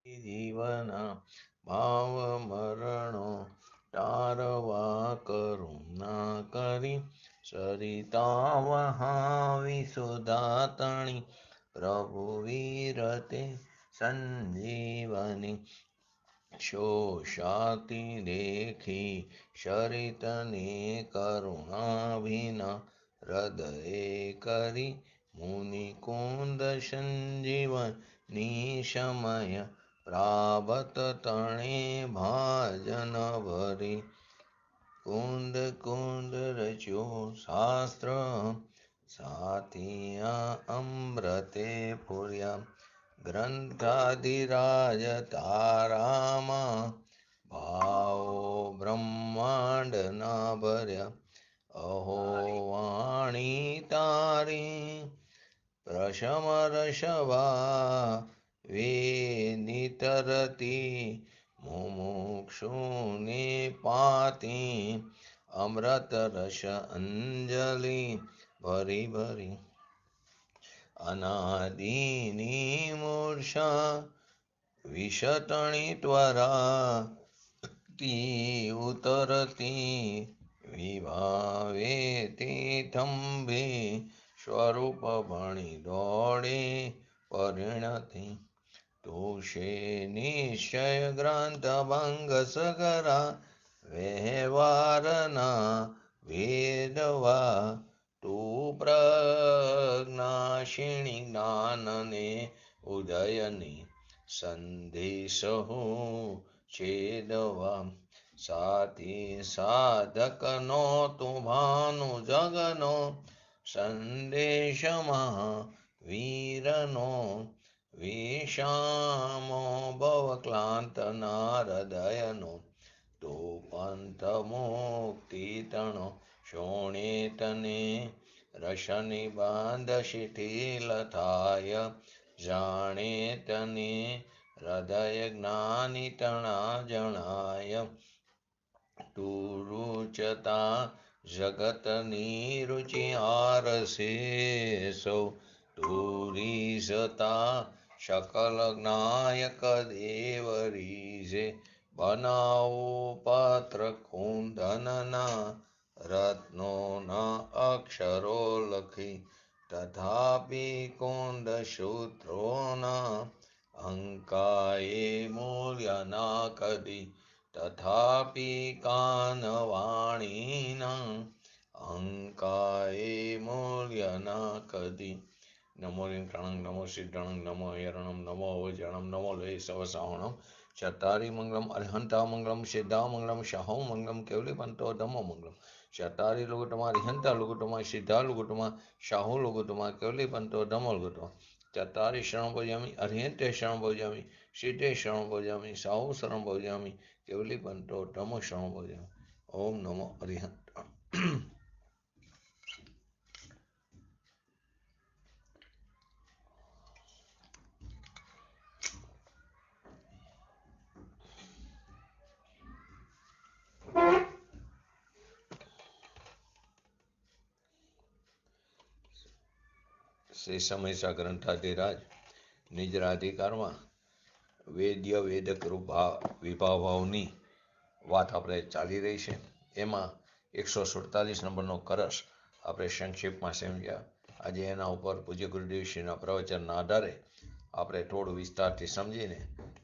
જીવના ભાવ મરણો તારવા કરુણા કરી સરિતા વહાવી સુદાતણી પ્રભુ વીરતે સંજીવની શોષાતી દેખી શરિતની કરુણા વિના હૃદય કરી મુનિ કુંદ સંજીવની સમય પ્રાપ્ત તણે ભાજન ભરી કુંદ કુંદ રચ્યો શાસ્ત્ર સાથિયા અમૃતે પૂર્યા ગ્રંથાધિરાજ તારામાં ભાવો બ્રહ્માંડ ના ભર્યા અહો વાણી તારી પ્રશમ રસવા વેદિતરતી મુમુક્ષુને પાતી અમૃત રસ અંજલિ ભરી ભરી અનાદિની મૂર્છા વિષતણી ત્વરા તી ઉતરતી વિભાવે તે થંભે સ્વરૂપ ભણી દોડે પરિણતિ તુષે નિશ્ચય ગ્રંથ ભંગ સગરા વ્યવહારના વેદવા તું પ્રજ્ઞાશિણી જ્ઞાનને ઉદયની સંદેશો છેદવા સાથી સાધકનો તું ભાનુ જગનો સંદેશમાં વીરનો વિષામો ભવક્લાંતના હૃદયનો તો પંથ મુક્તિ તણો શોણે તને રશની બાંધ શિથિલ થાય જાણે તને હૃદય જ્ઞાની તણા જણાય તું રૂચતા જગતની રુચિ આરસે સૌ તું રીઝતા શકલ જ્ઞાયક દેવ રીઝે બનાવો પાત્ર કુંદનના રત્નોના અક્ષરો લખી તથાપી કુંદ સૂત્રોના અંકાએ મૂલ્ય ના કદી તથાપી કાનવાણીના અંકાએ મૂલ્ય ના કદી નમો લિંગણં નમો સિદ્ધણં નમો હિરણં નમો અવજણં નમો લે સવસાવણં ચતારી મંગલમ અરિહંતા મંગલમ સિદ્ધા મંગલમ શાહો મંગલમ કેવલી પંતો ધમો મંગલમ ચતારી લુગુટમાં અરિહંતા લુગુટમાં સિદ્ધા લુગુટમાં શાહુ લુગુટમાં કેવલી પંતો ધમો લુગુટમાં ચતારી શરણ ભોજામી અરિહંતે શરણ ભોજામી સિદ્ધે શરણ ભોજામી શાહુ શરણ ભોજામી કેવલી પંતો ધમો શરણ ભોજામી ઓમ નમો અરિહંતા શ્રી સમયસા ગ્રંથાધિરાજ નિજરા અધિકારમાં વેદ્ય વેદક વિભાવની વાત આપણે ચાલી રહી છે. એમાં 147 નંબરનો કરસ આપણે સંક્ષેપમાં સમજ્યા. આજે એના ઉપર પૂજ્ય ગુરુદેવશ્રીના પ્રવચનના આધારે આપણે થોડું વિસ્તારથી સમજીને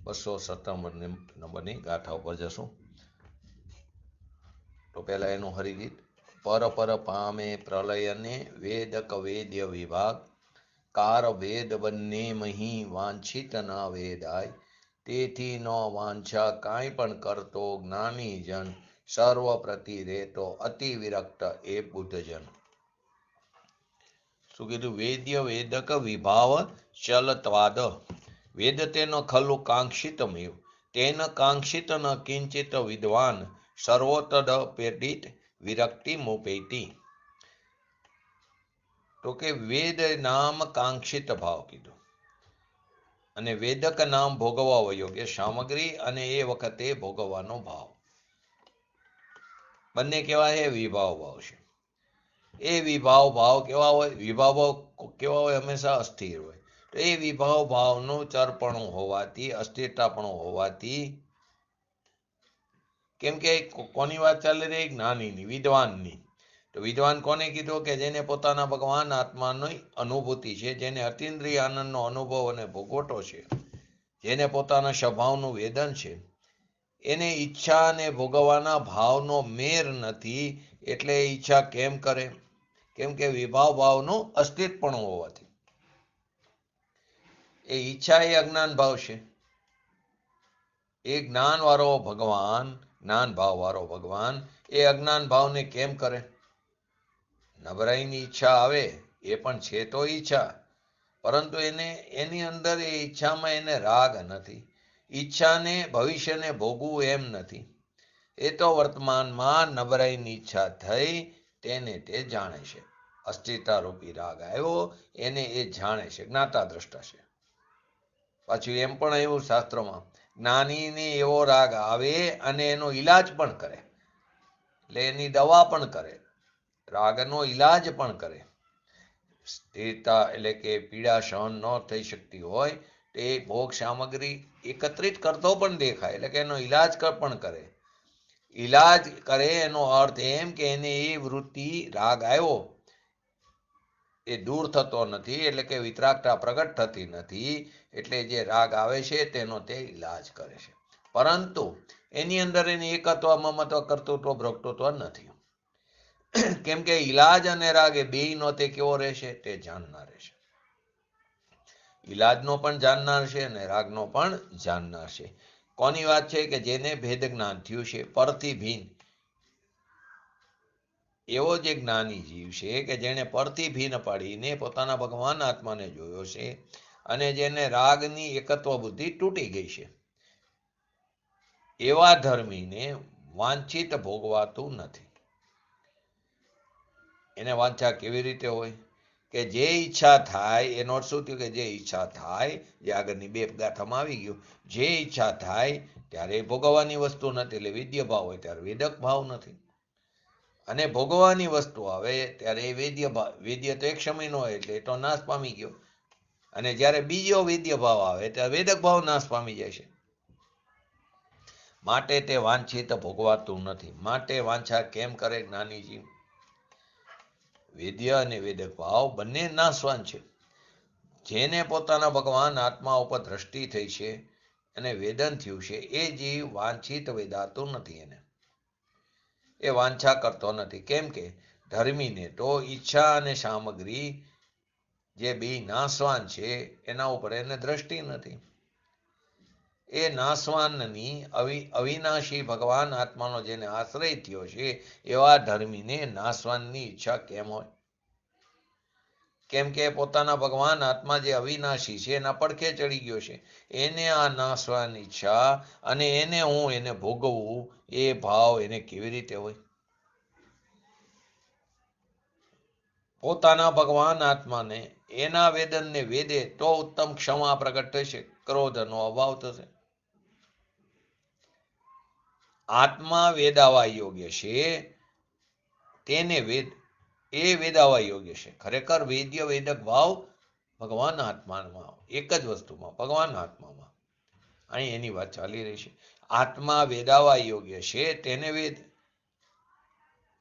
217 નંબરની ગાથા ઉપર જશું. તો પહેલા એનું હરિગીત. પર પર પામે પ્રલયને વેદક વેદ્ય વિભાગ કાર વેદ બંને મહી વાંછિત ના વેદાય તેથી ન વાંછા કાંઈ પણ કરતો જ્ઞાની જન સર્વ પ્રતિ રહેતો અતિ વિરક્ત એ બુદ્ધજન. શું કીધું? વેદ્ય વેદક વિભાવ ચલત્વાદ વેદ તેન ખલુ કાંક્ષિતમેવ તેન કાંક્ષિત ન કિંચિત વિદ્વાન સર્વોતદ પેડિત વિરક્તિ મોપેતી. તો કે વેદ નામ કાંક્ષિત ભાવ કીધું અને વેદક નામ ભોગવવા યોગ્ય સામગ્રી અને એ વખતે ભોગવવાનો ભાવ. બંને કેવા છે? વિભાવ ભાવ છે. એ વિભાવ ભાવ કેવા હોય? વિભાવ ભાવ કેવા હોય? હંમેશા અસ્થિર હોય. તો એ વિભાવ ભાવનું ચરપણું હોવાથી, અસ્થિરતાપણું હોવાથી, કેમ કે કોની વાત ચાલી રહી? જ્ઞાનીની, વિદ્વાનની. તો વિદ્વાન કોને કીધું? કે જેને પોતાના ભગવાન આત્માની અનુભૂતિ છે, જેને અતિન્દ્રિય આનંદનો અનુભવ અને ભોગવટો છે, જેને પોતાના સ્વભાવનું વેદન છે, એને ઈચ્છા અને ભોગવવાના ભાવનો મેર નથી. એટલે ઈચ્છા કેમ કરે? કેમ કે વિભાવ ભાવનું અસ્તિત્વપણું હોવાથી. એ ઈચ્છા એ અજ્ઞાન ભાવ છે. એ જ્ઞાન વાળો ભગવાન, જ્ઞાન ભાવ વાળો ભગવાન એ અજ્ઞાન ભાવને કેમ કરે? નબળાઈની ઈચ્છા આવે એ પણ છે તો ઈચ્છા, પરંતુ એની અંદર એ ઈચ્છામાં એને રાગ નથી. ઈચ્છાને ભવિષ્યને ભોગવું એમ નથી. એ તો વર્તમાનમાં નબળાઈની ઈચ્છા થઈ તેને તે જાણે છે. અસ્થિરતા રૂપી રાગ આવ્યો એને એ જાણે છે, જ્ઞાતા દ્રષ્ટા છે. પાછું એમ પણ આવ્યું શાસ્ત્રોમાં, જ્ઞાનીને એવો રાગ આવે અને એનો ઈલાજ પણ કરે, એટલે એની દવા પણ કરે, રાગનો ઈલાજ પણ કરે. સ્થિરતા એટલે કે પીડા સહન ન થઈ શકતી હોય તો એ ભોગ સામગ્રી એકત્રિત કરતો પણ દેખાય, એટલે કે એનો ઈલાજ પણ કરે. ઈલાજ કરે એનો અર્થ એમ કે એને એ વૃત્તિ, રાગ આવ્યો એ દૂર થતો નથી, એટલે કે વિતરાગતા પ્રગટ થતી નથી. એટલે જે રાગ આવે છે તેનો તે ઈલાજ કરે છે, પરંતુ એની અંદર એની એકત્વ, મમત્વ, કર્તૃત્વ, ભોક્તૃત્વ નથી. કેમ કે ઈલાજ અને રાગ એ બેયનો તે કેવો રહેશે? તે જાણનાર રહેશે. ઈલાજનો પણ જાણનાર છે અને રાગનો પણ જાણનાર છે. કોની વાત છે? કે જેને ભેદ જ્ઞાન થયું છે, પરથી ભિન્ન એવો જે જ્ઞાની જીવ છે કે જેને પરથી ભિન્ન પાડીને પોતાના ભગવાન આત્માને જોયો છે, અને જેને રાગની એકત્વ બુદ્ધિ તૂટી ગઈ છે, એવા ધર્મીને વાંછિત ભોગવાતું નથી. એને વાંછા કેવી રીતે હોય? કે જે ઈચ્છા થાય, એનો શું થયું? કે જે ઈચ્છા થાય, જે આગળની બે ગાથામાં આવી ગયું, જે ઈચ્છા થાય ત્યારે ભોગવવાની વસ્તુ નથી, એટલે વિદ્ય ભાવ હોય ત્યારે વેદક ભાવ નથી. અને ભોગવવાની વસ્તુ આવે ત્યારે એ વેદ્ય ભાવ, વેદ્ય તો એક સમયનો હોય એટલે એ તો નાશ પામી ગયો. અને જ્યારે બીજો વેદ્ય ભાવ આવે ત્યારે વેદક ભાવ નાશ પામી જાય છે. માટે તે વાંછિત ભોગવાતું નથી. માટે વાંછા કેમ કરે જ્ઞાનીજી? વેદ્ય અને વેદક ભાવ બંને નાશવાન છે. જેને પોતાના ભગવાન આત્મા ઉપર દ્રષ્ટિ થઈ છે અને વેદન થયું છે, એ જીવ વાંછિત વેદાતું નથી. એને એ વાંછા કરતો નથી. કેમ કે ધર્મીને તો ઈચ્છા અને સામગ્રી જે બે નાશવાન છે એના ઉપર એને દ્રષ્ટિ નથી. એ નાશવાનની અવિનાશી ભગવાન આત્માનો જેને આશ્રય થયો છે, એવા ધર્મીને નાશવાનની ઈચ્છા કેમ હોય? કેમ કે પોતાના ભગવાન આત્મા જે અવિનાશી છે એના પડખે ચડી ગયો છે. એને આ નાશવાની ઈચ્છા અને એને ભોગવવું એ ભાવ એને કેવી રીતે હોય? પોતાના ભગવાન આત્માને એના વેદનને વેદે તો ઉત્તમ ક્ષમા પ્રગટ થશે, ક્રોધનો અભાવ થશે. આત્મા વેદાવા યોગ્ય છે, તેને વેદાવા યોગ્ય છે. ખરેખર વેદ્ય વેદક ભાવ ભગવાન આત્મામાં, એક જ વસ્તુમાં, ભગવાન આત્મામાં. અહીં એની વાત ચાલી રહી છે. આત્મા વેદાવા યોગ્ય છે, તેને વેદ.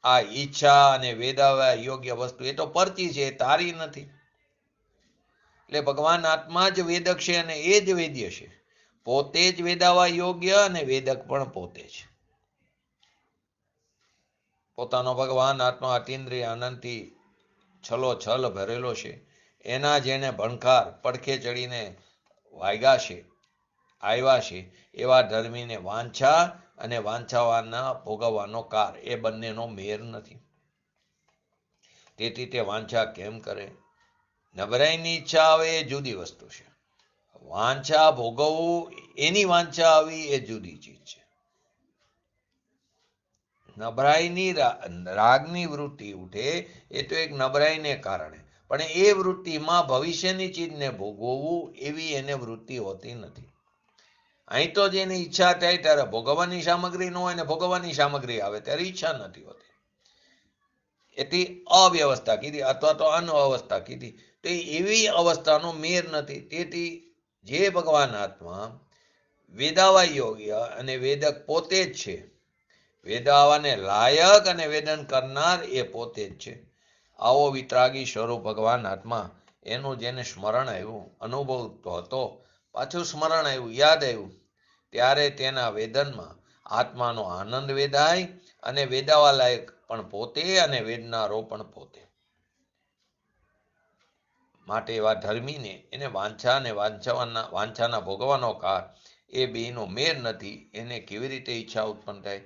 આ ઈચ્છા અને વેદાવા યોગ્ય વસ્તુ એ તો પરચી છે, તારી નથી. એટલે ભગવાન આત્મા જ વેદક છે અને એ જ વેદ્ય છે. પોતે જ વેદાવા યોગ્ય અને વેદક પણ પોતે જ. પોતાનો ભગવાન આત્મા અતિન્દ્રિય આનંદથી છલોછલ ભરેલો છે. એના જેને ભણકાર પડખે ચડીને વાગ્યા છે, આવ્યા છે, એવા ધર્મીને વાંછા અને વાંછાવાના ભોગવવાનો કાર એ બંનેનો મેર નથી. તેથી તે વાંછા કેમ કરે? નબળાઈની ઈચ્છા આવે એ જુદી વસ્તુ છે. વાંછા ભોગવવું, એની વાંછા આવી એ જુદી ચીજ છે. નબળાઈની રાગની વૃત્તિ ઉઠે એ તો એક નબળાઈને કારણે, પણ એ વૃત્તિમાં ભવિષ્યની ચીજને ભોગવવું એવી એને વૃત્તિ હોતી નથી. અહીં તો જેની ઈચ્છા થાય ત્યારે ભોગવવાની સામગ્રી ન હોય ને ભોગવવાની સામગ્રી આવે ત્યારે ઈચ્છા નથી હોતી. એથી અવ્યવસ્થા કીધી અથવા તો અનઅવસ્થા કીધી. તો એવી અવસ્થાનો મેર નથી. તેથી જે ભગવાન આત્મા વેદાવા યોગ્ય અને વેદક પોતે જ છે, વેદાવાને લાયક અને વેદન કરનાર એ પોતે જ છે. આવો વિતરાગી સ્વરૂપ ભગવાન આત્મા, એનું જેને સ્મરણ આવ્યું, અનુભવ તો હતો, પાછું સ્મરણ આવ્યું, યાદ આવ્યું, ત્યારે તેના વેદનમાં આત્માનો આનંદ વેદાય અને વેદાવા લાયક પણ પોતે અને વેદનારો પણ પોતે. માટે એવા ધર્મીને એને વાંછા અને વાંછાના ભોગવાનો કાળ એ બેનો મેર નથી. એને કેવી રીતે ઈચ્છા ઉત્પન્ન થાય,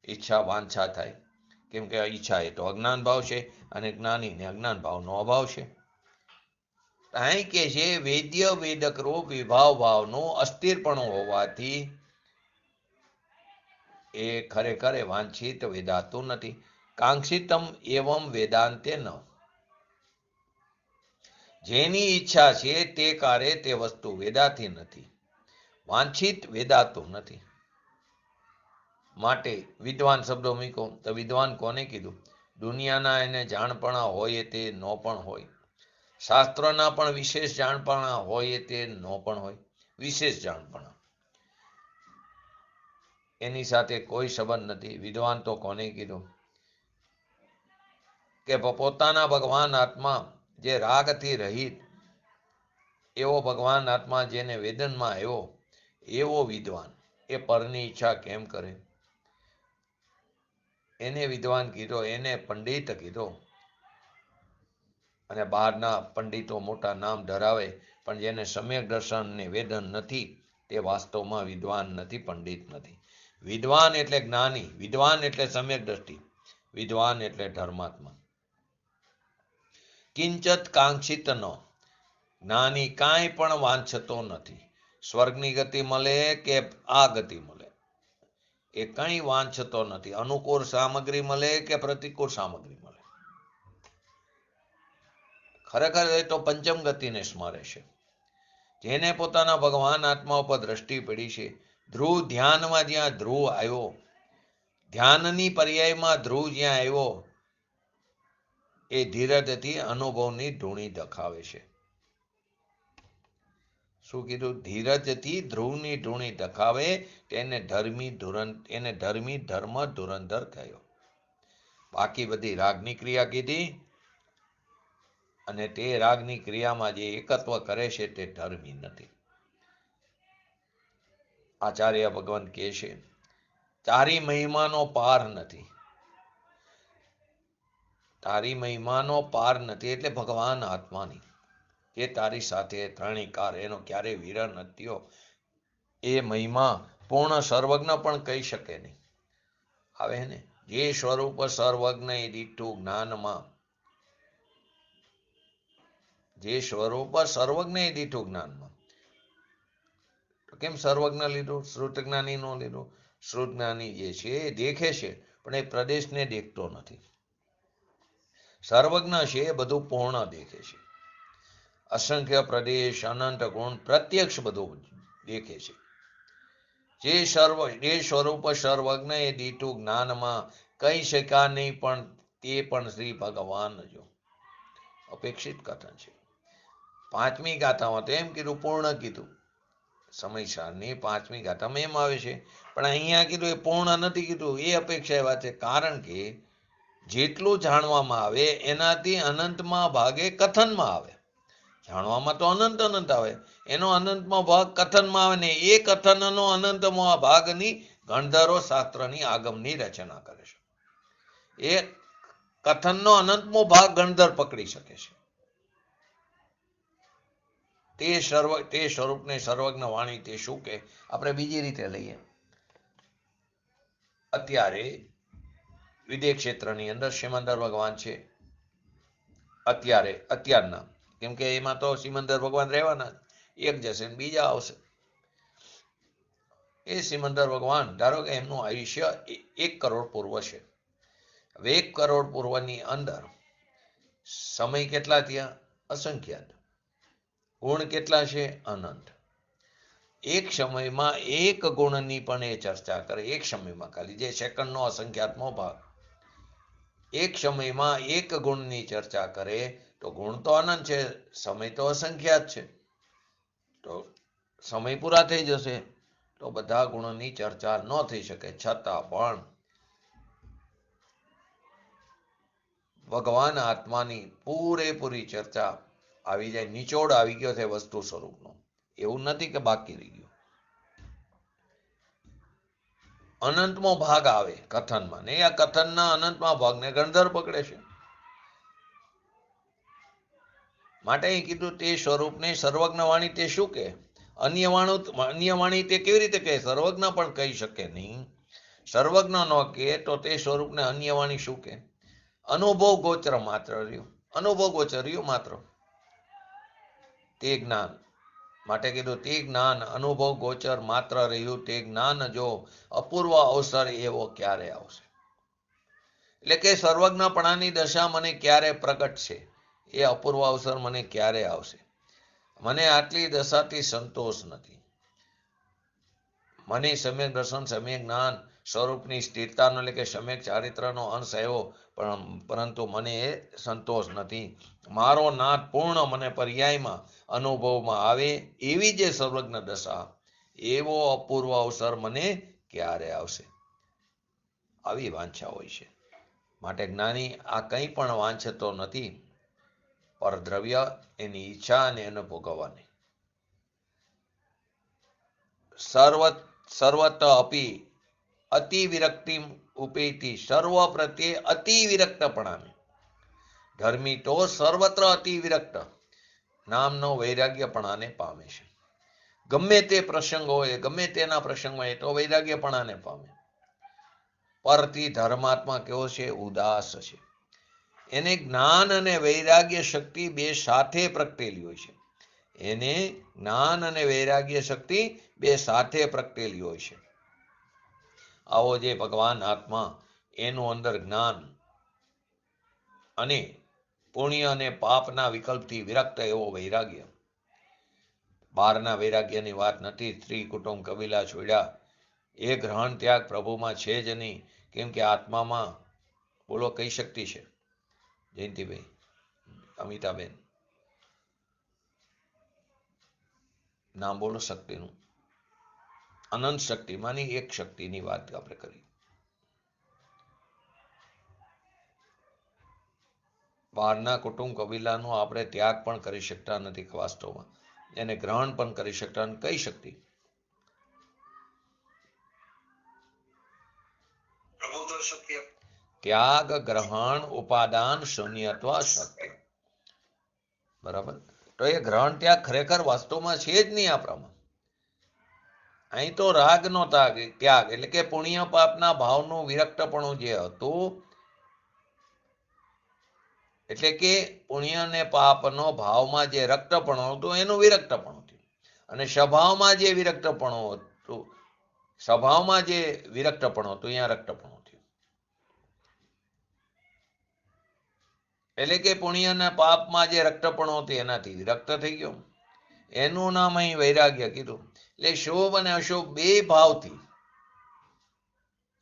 ઈચ્છા વાંછા થાય? કેમ કે ઈચ્છા એ તો અજ્ઞાન ભાવ છે અને જ્ઞાનીને અજ્ઞાન ભાવનો અભાવ છે. અહીં કે છે વેદ્ય વેદક રૂપ વિભાવ ભાવનું અસ્થિરપણું હોવાથી એ ખરેખર વાંછિત વેદાતું નથી. કાંક્ષિતમ એવમ વેદાંતે ન, જેની ઈચ્છા છે તે કારે તે વસ્તુ વેદાથી નથી, વાંછિત વેદાતું નથી. માટે વિદ્વાન શબ્દો મૂકો તો વિદ્વાન કોને કીધું? દુનિયાના એને જાણપણા હોય તે નો પણ હોય, શાસ્ત્રના પણ વિશેષ જાણપણા હોય તે નો પણ હોય. વિશેષ જાણપણા એની સાથે કોઈ સંબંધ નથી. વિદ્વાન તો કોને કીધું? કે પોતાના ભગવાન આત્મા જે રાગથી રહિત એવો ભગવાન આત્મા જેને વેદનમાં આવ્યો, એવો વિદ્વાન એ પરની ઈચ્છા કેમ કરે? એને વિદ્વાન કીધો, એને પંડિત કીધો. અને બહારના પંડિતો મોટા નામ ધરાવે, પણ જેને સમ્યક દર્શન ને વેદન નથી, તે વાસ્તવમાં વિદ્વાન નથી, પંડિત નથી. વિદ્વાન એટલે જ્ઞાની, વિદ્વાન એટલે સમ્યક દ્રષ્ટિ, વિદ્વાન એટલે ધર્માત્મા. કિંચત કાંક્ષિત ન, જ્ઞાની કાંઈ પણ વાંછતો નથી. સ્વર્ગની ગતિ મળે કે આ ગતિ મળે, એ કંઈ વાંછતો નથી. અનુકૂળ સામગ્રી મળે કે પ્રતિકૂળ સામગ્રી મળે, ખરેખર એ તો પંચમ ગતિને સ્મરે છે. જેને પોતાના ભગવાન આત્મા ઉપર દ્રષ્ટિ પડી છે, ધ્રુવ ધ્યાનમાં જ્યાં ધ્રુવ આવ્યો, ધ્યાનની પર્યાયમાં ધ્રુવ જ્યાં આવ્યો, એ ધીરજથી અનુભવની ધૂણી દખાવે છે. શું કીધું? ધીરજથી ધ્રુવની ધૂણી દખાવે તેને ધર્મી ધર્મ ધુરંધર કહ્યો. બાકી બધી રાગની ક્રિયા કીધી, અને તે રાગની ક્રિયામાં જે એકત્વ કરે છે તે ધર્મી નથી. આચાર્ય ભગવાન કહે છે, તારી મહિમાનો પાર નથી. તારી મહિમાનો પાર નથી એટલે ભગવાન આત્માની, જે તારી સાથે ત્રણેયકાર, એનો ક્યારેય વિરહ નથી થયો. એ મહિમા પૂર્ણ સર્વજ્ઞ પણ કહી શકે નહીં. આવે ને, જે સ્વરૂપ સર્વજ્ઞ એ દીઠું જ્ઞાનમાં, જે સ્વરૂપ સર્વજ્ઞ એ દીઠું જ્ઞાનમાં. તો કેમ સર્વજ્ઞ લીધું, શ્રુત જ્ઞાની નો લીધું? શ્રુત જ્ઞાની જે છે એ દેખે છે, પણ એ પ્રદેશને દેખતો નથી. સર્વજ્ઞ છે એ બધું પૂર્ણ દેખે છે. અસંખ્ય પ્રદેશ, અનંત ગુણ, પ્રત્યક્ષ બધું દેખે છે. જે સ્વરૂપ સર્વજ્ઞ એ દીઠું જ્ઞાનમાં કહી શક્યા નહીં, પણ તે પણ શ્રી ભગવાન જો. અપેક્ષિત કથન છે. પાંચમી ગાથામાં તો એમ કીધું, પૂર્ણ કીધું. સમયસારની પાંચમી ગાથામાં એમ આવે છે, પણ અહીંયા કીધું એ પૂર્ણ નથી કીધું. એ અપેક્ષા એવા છે, કારણ કે જેટલું જાણવામાં આવે એનાથી અનંતમાં ભાગે કથનમાં આવે. જાણવામાં તો અનંત આવે, એનો અનંતમાં ભાગ કથનમાં આવે ને એ કથનનો અનંતમાં ભાગની ગણધરો શાસ્ત્રની આગમની રચના કરે છે. એ કથનનો અનંતમો ભાગ ગણધર પકડી શકે છે. તે સ્વરૂપને સર્વજ્ઞ વાણી તે શું કે આપણે બીજી રીતે લઈએ. અત્યારે વિદેહ ક્ષેત્રની અંદર સિમંદર ભગવાન છે. અત્યારના, કેમ કે એમાં તો સિમંદર ભગવાન રહેવાના, એક જશે ને બીજા આવશે. એ સિમંદર ભગવાન, ધારો કે એમનું આયુષ્ય 1 કરોડ પૂર્વ છે. હવે 1 કરોડ પૂર્વની અંદર સમય કેટલા થયા? અસંખ્યાત. ગુણ કેટલા છે? અનંત. એક સમયમાં એક ગુણની પણ એ ચર્ચા કરે. એક સમયમાં ખાલી, જે સેકન્ડનો અસંખ્યાતમો ભાગ, એક સમયમાં એક ગુણની ચર્ચા કરે તો ગુણ તો અનંત છે, સમય તો અસંખ્યાત છે. તો સમય પૂરા થઈ જશે તો બધા ગુણોની ચર્ચા ન થઈ શકે. છતાં પણ ભગવાન આત્માની પૂરેપૂરી ચર્ચા આવી જાય. નિચોડ આવી ગયો છે વસ્તુ સ્વરૂપનો. એવું નથી કે બાકી રહી ગયું. અનંતમાં ભાગ આવે કથનમાં, ને આ કથનના અનંતમાં ભાગને ગણધર પકડે છે. માટે અહીં કીધું તે સ્વરૂપને સર્વજ્ઞ વાણી તે શું કે? અન્ય વાણી તે કેવી રીતે કહે? સર્વજ્ઞ પણ કહી શકે નહીં. સર્વજ્ઞ ન કહે તો તે સ્વરૂપને અન્ય વાણી શું કે? અનુભવ ગોચર માત્ર રહ્યું. અનુભવ ગોચર રહ્યું માત્ર. તે જ્ઞાન માટે કીધું તે જ્ઞાન અનુભવ ગોચર માત્ર રહ્યું. તે જ્ઞાન જો અપૂર્વ અવસર એવો ક્યારે આવશે? એટલે કે સર્વજ્ઞપણાની દશા મને ક્યારે પ્રગટ છે? એ અપૂર્વ અવસર મને ક્યારે આવશે? મને આટલી દશાથી સંતોષ નથી. મને સમ્યક દર્શન, સમ્યક જ્ઞાન, સ્વરૂપની સ્થિરતાનો એટલે કે સમ્યક ચારિત્રનો અંશ આવ્યો, પરંતુ મને એ સંતોષ નથી. મારો નાથ પૂર્ણ મને પર્યાયમાં અનુભવમાં આવે એવી જે સર્વજ્ઞ દશા, એવો અપૂર્વ અવસર મને ક્યારે આવશે? આવી વાંછા હોય છે. માટે જ્ઞાની આ કંઈ પણ વાંચતો નથી, પર દ્રવ્ય, એની ઈચ્છા અને એને ભોગવવાની. સર્વત અપી અતિ વિરક્તિ ઉપેતી. સર્વ પ્રત્યે અતિ વિરક્તપણાને. ધર્મી તો સર્વત્ર અતિ વિરક્ત નામનો વૈરાગ્યપણાને પામે છે. ગમે તે પ્રસંગ હોય, ગમે તેના પ્રસંગમાં એ તો વૈરાગ્યપણાને પામે. પરથી ધર્માત્મા કેવો છે? ઉદાસ છે. એને જ્ઞાન અને વૈરાગ્ય શક્તિ બે સાથે પ્રગટેલી હોય છે. એને જ્ઞાન અને વૈરાગ્ય શક્તિ બે સાથે પ્રગટેલી હોય છે. આવો જે ભગવાન આત્મા, એનું અંદર જ્ઞાન અને પુણ્ય અને પાપના વિકલ્પથી વિરક્ત એવો વૈરાગ્ય. બહારના વૈરાગ્યની વાત નથી. સ્ત્રી, કુટુંબ, કબીલા છોડ્યા એ ગ્રહણ ત્યાગ પ્રભુમાં છે જ નહીં. કેમ કે આત્મામાં બોલો કઈ શક્તિ છે? જયંતિભાઈ, અમિતાબેન, નામ બોલો શક્તિનું. અનંત શક્તિમાંની એક શક્તિની વાત આપણે કરી. બહારના કુટુંબ કબીલાનો આપણે ત્યાગ પણ કરી શકતા નથી. વાસ્તવમાં એને ગ્રહણ પણ કરી શકતા નથી. કઈ શક્તિ? ત્યાગ, ગ્રહણ, ઉપાદાન, શૂન્યત્વ, શક્તિ. બરાબર. તો એ ગ્રહણ ત્યાગ ખરેખર વાસ્તવમાં છે જ નહીં આપણામાં. અહીં તો રાગનો ત્યાગ એટલે કે પુણ્ય પાપના ભાવનું વિરક્તપણું જે હતું, એટલે કે પુણ્ય અને પાપનો ભાવમાં જે રક્તપણું હતું એનું વિરક્તપણું થયું. અને સ્વભાવમાં જે વિરક્તપણું હતું, સ્વભાવમાં જે વિરક્તપણું હતું, અહીંયા રક્તપણું થયું. એટલે કે પુણ્ય અને પાપમાં જે રક્તપણું હતું એનાથી વિરક્ત થઈ ગયો. એનું નામ અહીં વૈરાગ્ય કીધું. એટલે શુભ અને અશુભ બે ભાવથી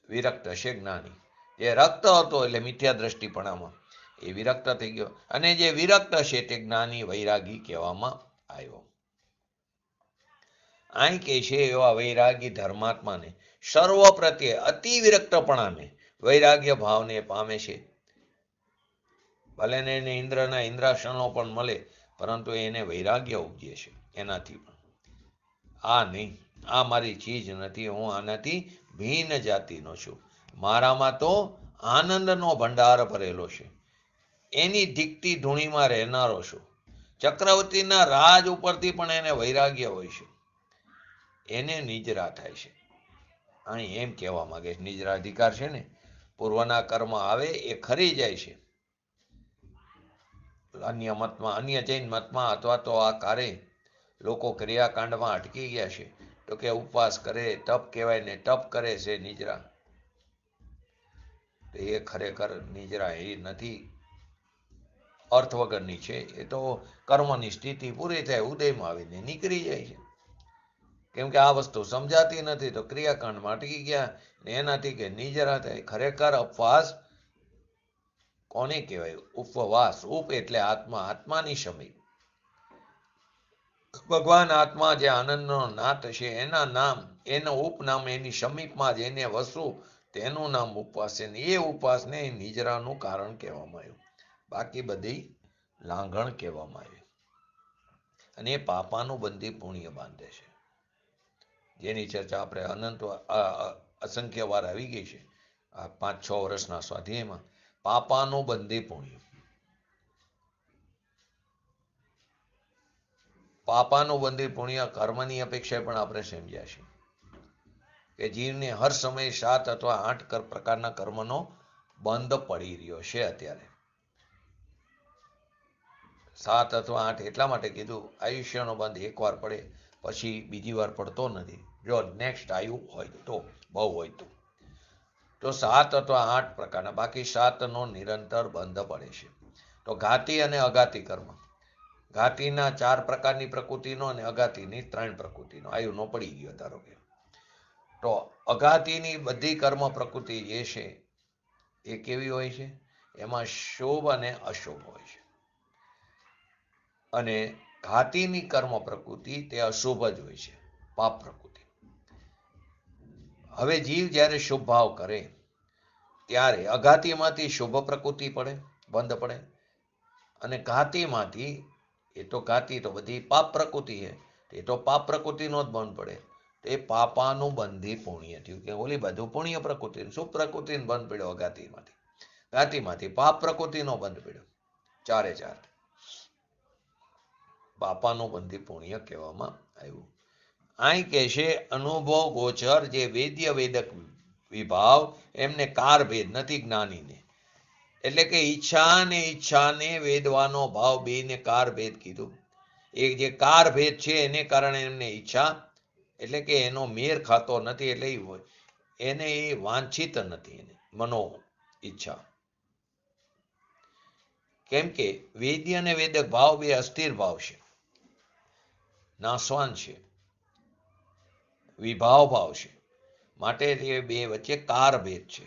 વિરક્ત છે જ્ઞાની. જે રક્ત હતો એટલે મિથ્યા દ્રષ્ટિપણામાં એ વિરક્ત થઈ ગયો. અને જે વિરક્ત છે તે જ્ઞાની વૈરાગી કહેવામાં આવ્યો. અહીં કે છે એવા વૈરાગી ધર્માત્માને સર્વ પ્રત્યે અતિ વિરક્તપણાને વૈરાગ્ય ભાવને પામે છે. ભલે ને એને ઇન્દ્રના ઇન્દ્રાસનો પણ મળે, પરંતુ એને વૈરાગ્ય ઉપજે છે એનાથી પણ. આ નહીં, આ મારી ચીજ નથી, હું આનાથી ભિન્ન જાતિનો છું. મારામાં તો આનંદનો ભંડાર ભરેલો છે. એની ધીકતી ધૂણીમાં રહેનારો છું. ચક્રવર્તીના રાજ ઉપરથી પણ એને વૈરાગ્ય હોય છે. એને નિજરા થાય છે. અહીં એમ કહેવા માંગે છે, નિજરા અધિકાર છે ને, પૂર્વના કર્મ આવે એ ખરી જાય છે. અન્ય મતમાં, અન્ય જૈન મતમાં અથવા તો આ કારે લોકો ક્રિયાકાંડમાં અટકી ગયા છે. તો કે ઉપવાસ કરે, તપ કહેવાય ને, તપ કરે છે નિજરા. એ ખરેખર નિજરા એ નથી, અર્થ વગરની છે. એ તો કર્મની સ્થિતિ પૂરી થાય, ઉદયમાં આવીને નીકળી જાય છે. કેમ કે આ વસ્તુ સમજાતી નથી તો ક્રિયાકાંડમાં અટકી ગયા ને એનાથી કે નિજરા થાય. ખરેખર ઉપવાસ કોને કહેવાય? ઉપવાસ. ઉપ એટલે આત્મા, આત્માની સમીપ. ભગવાન આત્મા જે આનંદનો નાથ છે એના નામ, એનો ઉપનામ, એની સમીપમાં જેને વસવું તેનું નામ ઉપવાસ છે. એ ઉપવાસને નિજરાનું કારણ કહેવામાં આવ્યું. બાકી બધી લાંઘણ કહેવામાં આવી. અને એ પાપાનું બંધી પુણ્ય બાંધે છે, જેની ચર્ચા આપણે અનંત અસંખ્ય વાર આવી ગઈ છે આ 5-6 વર્ષના સ્વાધ્યાયમાં. પાપાનું બંધી પુણ્ય. પાપાનું બંધી પુણ્ય કર્મની અપેક્ષાએ પણ આપણે સમજ્યા છે કે જીવને હર સમયે 7 અથવા 8 પ્રકારના કર્મનો બંધ પડી રહ્યો છે. અત્યારે 7 અથવા 8 એટલા માટે કીધું, આયુષ્યનો બંધ એકવાર પડે પછી બીજી વાર પડતો નથી. જો નેક્સ્ટ આયુ હોય તો, બહુ હોય તો 7 અથવા 8 પ્રકારના, બાકી 7નો નિરંતર બંધ પડે છે. તો ઘાતી અને અઘાતી કર્મ. ઘાતીના 4 પ્રકારની પ્રકૃતિનો અને અઘાતીની 3 પ્રકૃતિનો આયુનો પડી ગયો ધારો કે. તો અઘાતીની બધી કર્મ પ્રકૃતિ જે છે એ કેવી હોય છે? એમાં શુભ અને અશુભ હોય છે. અને ઘાતીની કર્મ પ્રકૃતિ તે અશુભ જ હોય છે, પાપ પ્રકૃતિ. હવે જીવ જ્યારે શુભ ભાવ કરે ત્યારે અઘાતીમાંથી શુભ પ્રકૃતિ પડે, બંધ પડે. અને ઘાતીમાંથી, એ તો ઘાતી તો બધી પાપ પ્રકૃતિ છે, એ તો પાપ પ્રકૃતિનો જ બંધ પડે. તો એ પાપાનું બંધી પુણ્ય થયું. કે ઓલી બધું પુણ્ય પ્રકૃતિ, શુભ પ્રકૃતિનો બંધ પડ્યો અઘાતીમાંથી. ઘાતીમાંથી પાપ પ્રકૃતિનો બંધ પડ્યો. 4 પાપાનું બંધી પુણ્ય કહેવામાં આવ્યું. અહીં કે છે અનુભવ ગોચર જે વેદ્ય વેદક વિભાવ એમને કાર ભેદ નથી જ્ઞાનીને. એટલે કે ઈચ્છાને વેદવાનો ભાવ બેને કાર ભેદ કીધું. એ જે કાર ભેદ છે એને કારણે એમને ઈચ્છા, એટલે કે એનો મેર ખાતો નથી, એટલે એને એ વાંછિત નથી, એને મનો ઈચ્છા. કેમ કે વેદ્ય અને વેદક ભાવ બે અસ્થિર ભાવ છે, નાશવાન છે, વિભાવ ભાવ છે. માટે એ બે વચ્ચે કાર ભેદ છે.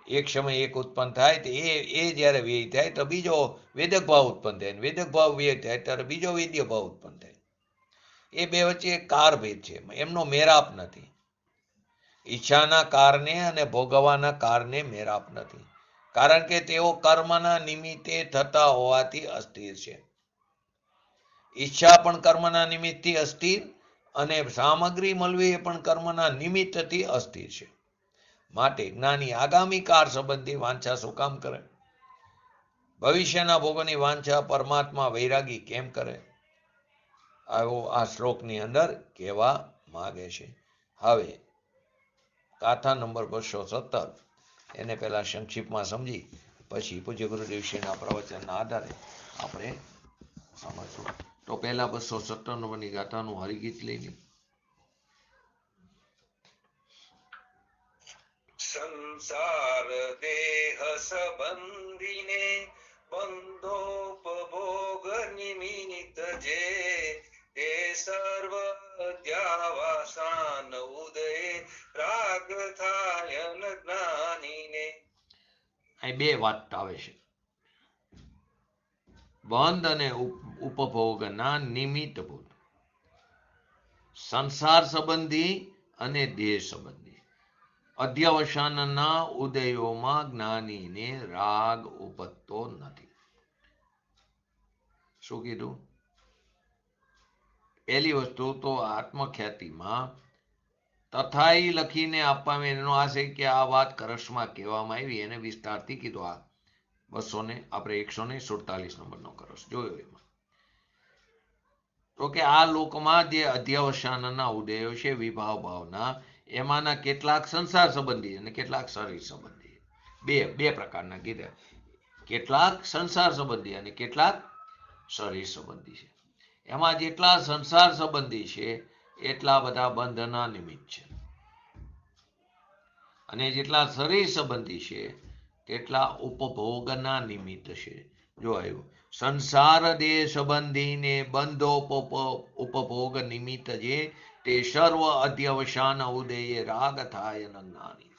એક સમય એક ઉત્પન્ન થાય તો એ જ્યારે વ્યય થાય તો બીજો વેદક ભાવ ઉત્પન્ન થાય, વેદક ભાવ વ્યય થાય ત્યારે બીજો વેદ્ય ભાવ ઉત્પન્ન થાય. એ બે વચ્ચે એક કાર ભેદ છે, એમનો મેરાપ નથી. ઈચ્છાના કારણે અને ભોગવવાના કારણે મેરાપ નથી, કારણ કે તેઓ કર્મના નિમિત્તે થતા હોવાથી અસ્થિર છે. ઈચ્છા પણ કર્મના નિમિત્તથી અસ્થિર, અને સામગ્રી મળવી એ પણ કર્મના નિમિત્તથી અસ્થિર છે. માટે જ્ઞાની આગામી કાર સંબંધી વાંછા શું કામ કરે? ભવિષ્યના ભોગોની વાંછા પરમાત્મા વૈરાગી કેમ કરે? આવો આ શ્લોકની અંદર કહેવા માગે છે. હવે ગાથા નંબર 217 એને પહેલા સંક્ષિપ્તમાં સમજી પછી પૂજ્ય ગુરુદેવશ્રીના પ્રવચનના આધારે આપણે સમજશું. તો પહેલા 217 નંબરની ગાથાનું હરિગીત લઈ લે. સંસાર દેહ સંબંધીને બંધોપભોગ નિમિત્ત જે તે સર્વ અધ્યાવાસાન ઉદય રાગ થાય જ્ઞાનીને. અહીં બે વાત આવે છે, બંધ અને ઉપભોગના નિમિત્તભૂત. સંસાર સંબંધી અને દેહ સંબંધી અધ્યવસાનના ઉદયોમાં જ્ઞાનીને રાગ ઉપજતો નથી. શું કીધું? પહેલી વસ્તુ તો આત્મખ્યાતિમાં તથાઈ લખીને આપવામાં એનો આશય કે આ વાત કરસમાં કહેવામાં આવી, એને વિસ્તારથી કીધું. આ 147 નંબરનો કરસ જોયો એમાં. તો કે આ લોકમાં જે અધ્યવસાનના ઉદયો છે વિભાવ ભાવના, એમાંના કેટલાક સંસાર સંબંધી અને કેટલાક શરીર સંબંધી. બે પ્રકારના કીધા. કેટલાક સંસાર સંબંધી અને કેટલાક શરીર સંબંધી છે. એમાં જેટલા સંસાર સંબંધી છે એટલા બધા બંધના નિમિત્ત છે, અને જેટલા શરીર સંબંધી છે તેટલા ઉપભોગના નિમિત્ત છે. જો આવ્યું સંસાર દેહ સંબંધીને બંધો ઉપભોગ નિમિત્ત જે તે સર્વ અધ્યવસાન ઉદયે રાગ થાય જ્ઞાની.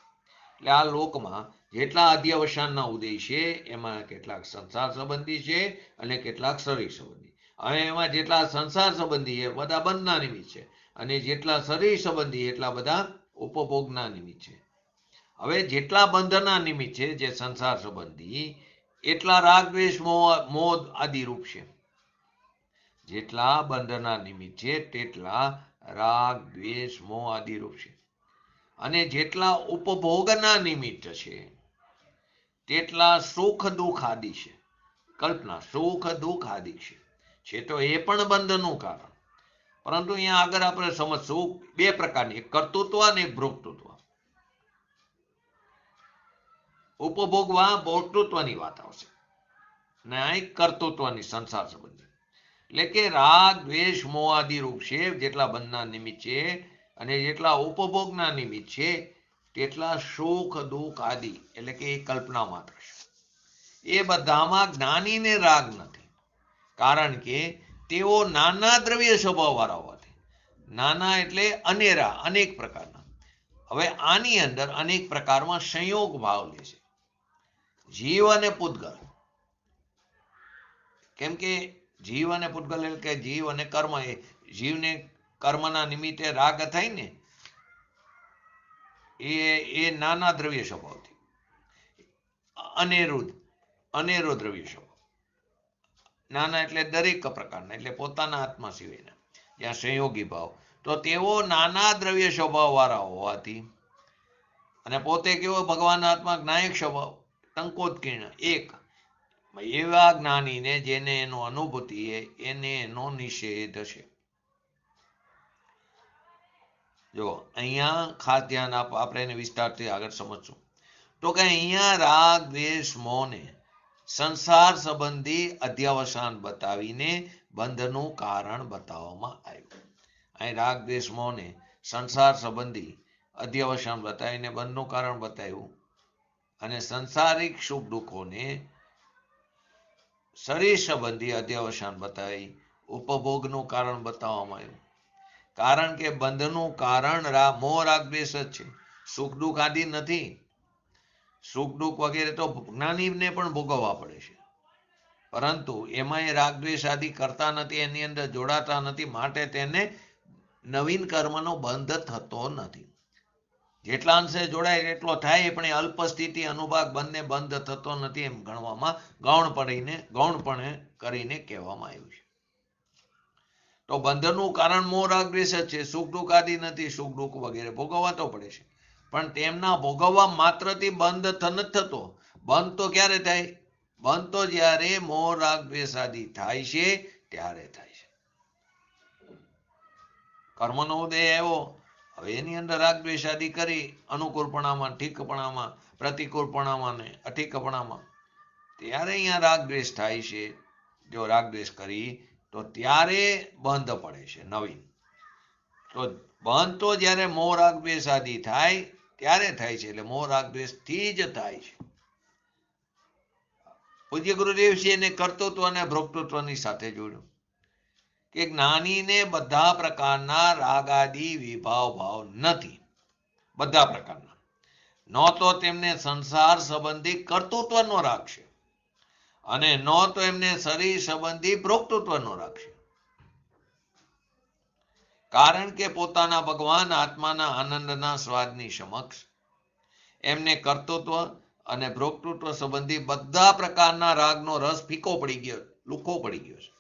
એટલે આ લોકમાં જેટલા અધ્યવસાનના ઉદય છે એમાં કેટલાક સંસાર સંબંધી છે અને કેટલાક શરીર સંબંધી. હવે એમાં જેટલા સંસાર સંબંધી એ બધા બંધના નિમિત્ત છે અને જેટલા શરીર સંબંધી એટલા બધા ઉપભોગના નિમિત્ત છે. હવે જેટલા બંધના નિમિત્ત છે જે સંસાર સંબંધી એટલા રાગ દ્વેષ મોહ આદિ રૂપ છે. જેટલા બંધના નિમિત્ત છે તેટલા રાગ દ્વેષ મોહ આદિ રૂપ છે. અને જેટલા ઉપભોગના નિમિત્ત છે તેટલા સુખ દુઃખ આદિ છે. કલ્પના સુખ દુઃખ આદિ છે તો એ પણ બંધનું કારણ. પરંતુ અહીંયા આગળ આપણે સમજશું બે પ્રકારની, એક કર્તૃત્વ અને એક ભોક્તૃત્વ. ઉપભોગવા ભોક્તૃત્વની વાત આવશે ને અહીં કર્તૃત્વની સંસાર સંબંધી. એટલે કે રાગ દ્વેષ મોહ આદિ રૂપ છે જેટલા બંધના નિમિત્ત છે અને જેટલા ઉપભોગના નિમિત્ત છે તેટલા સુખ દુઃખ આદિ એટલે કે એ કલ્પના માત્ર છે. એ બધામાં જ્ઞાનીને રાગ નથી, કારણ કે તેઓ નાના દ્રવ્ય સ્વભાવ વાળા હોવાથી. નાના એટલે અનેરા, અનેક પ્રકારના. હવે આની અંદર અનેક પ્રકારમાં સંયોગ ભાવ લે છે, જીવ અને પૂતગલ. કેમ કે જીવ અને પૂતગલ એટલે કે જીવ અને કર્મ, એ જીવને કર્મના નિમિત્તે રાગ થાય ને એ નાના દ્રવ્ય સ્વભાવથી અનેરો દ્રવ્ય સ્વભાવ. નાના એટલે દરેક પ્રકારના, એટલે પોતાના આત્મા સિવાયના જ્યાં સંયોગી ભાવ, તો તેઓ નાના દ્રવ્ય સ્વભાવ વાળા હોવાથી અને પોતે કેવો ભગવાન આત્મા જ્ઞાયક સ્વભાવ ટંકોત્કીર્ણ એક, એવા જ્ઞાનીને જેને એનો અનુભૂતિ એને એનો નિષેધ છે. જો અહીંયા ખાસ ધ્યાન આપો, આપણે એને વિસ્તારથી આગળ સમજશું. તો કે અહીંયા રાગ દ્વેષ મોહને સંસાર સંબંધી અધ્યવસાન બતાવીને બંધનું કારણ બતાવવામાં આવ્યું. અહીં રાગ દ્વેષ મોહને સંસાર સંબંધી અધ્યવસાન બતાવીને બંધનું કારણ બતાવ્યું અને સંસારિક સુખ દુઃખોને શરીર સંબંધી અધ્યવસાન બતાવી ઉપભોગનું કારણ બતાવવામાં આવ્યું. કારણ કે બંધનું કારણ મોહ રાગ દ્વેષ જ છે, સુખ દુઃખ આદિ નથી. સુખ દુઃખ વગેરે તો જ્ઞાનીને પણ ભોગવવા પડે છે, પરંતુ એમાં એ રાગ દ્વેષ આદિ કરતા નથી, એની અંદર જોડાતા નથી, માટે તેને નવીન કર્મનો બંધ થતો નથી. જેટલા અંશે જોડાય એટલો થાય, પણ એ અલ્પ સ્થિતિ અનુભાગ બંને બંધ થતો નથી એમ ગણવામાં ગૌણપણે કરીને કહેવામાં આવ્યું છે. તો બંધનું કારણ મોહ રાગ દ્વેષ જ છે, સુખ દુઃખ આદિ નથી. સુખ દુઃખ વગેરે ભોગવવા તો પડે છે, પણ તેમના ભોગવવા માત્રથી બંધ નથી થતો. બંધ તો ક્યારે થાય? બંધ તો જ્યારે મોહ રાગ દ્વેષ આદિ થાય છે ત્યારે થાય છે. કર્મનો ઉદય આવ્યો, હવે એની અંદર રાગ દ્વેષ આદિ કરી અનુકૂળપણામાં, ઠીકપણામાં, પ્રતિકૂળપણામાં ને અઠીકપણામાં, ત્યારે અહીંયા રાગ દ્વેષ થાય છે. જો રાગ દ્વેષ કરી તો ત્યારે બંધ પડે છે નવીન. તો બંધ તો જ્યારે મોહ રાગ દ્વેષ આદિ થાય ત્યારે થાય છે, એટલે મોહ રાગ દ્વેષ થી જ થાય છે. પૂજ્ય ગુરુદેવજી એને કર્તૃત્વ અને ભોક્તૃત્વની સાથે જોડ્યું કે જ્ઞાનીને બધા પ્રકારના રાગ આદિ વિભાવ ભાવ નથી, બધા પ્રકારના. ન તો તેમને સંસાર સંબંધી કર્તૃત્વનો રાગ છે અને ન તો એમને શરીર સંબંધી ભોક્તૃત્વનો રાગ છે. કારણ કે પોતાના ભગવાન આત્માના આનંદના સ્વાદની સમક્ષ એમને કર્તૃત્વ અને ભોક્તૃત્વ સંબંધી બધા પ્રકારના રાગનો રસ ફીકો પડી ગયો, લુખો પડી ગયો છે.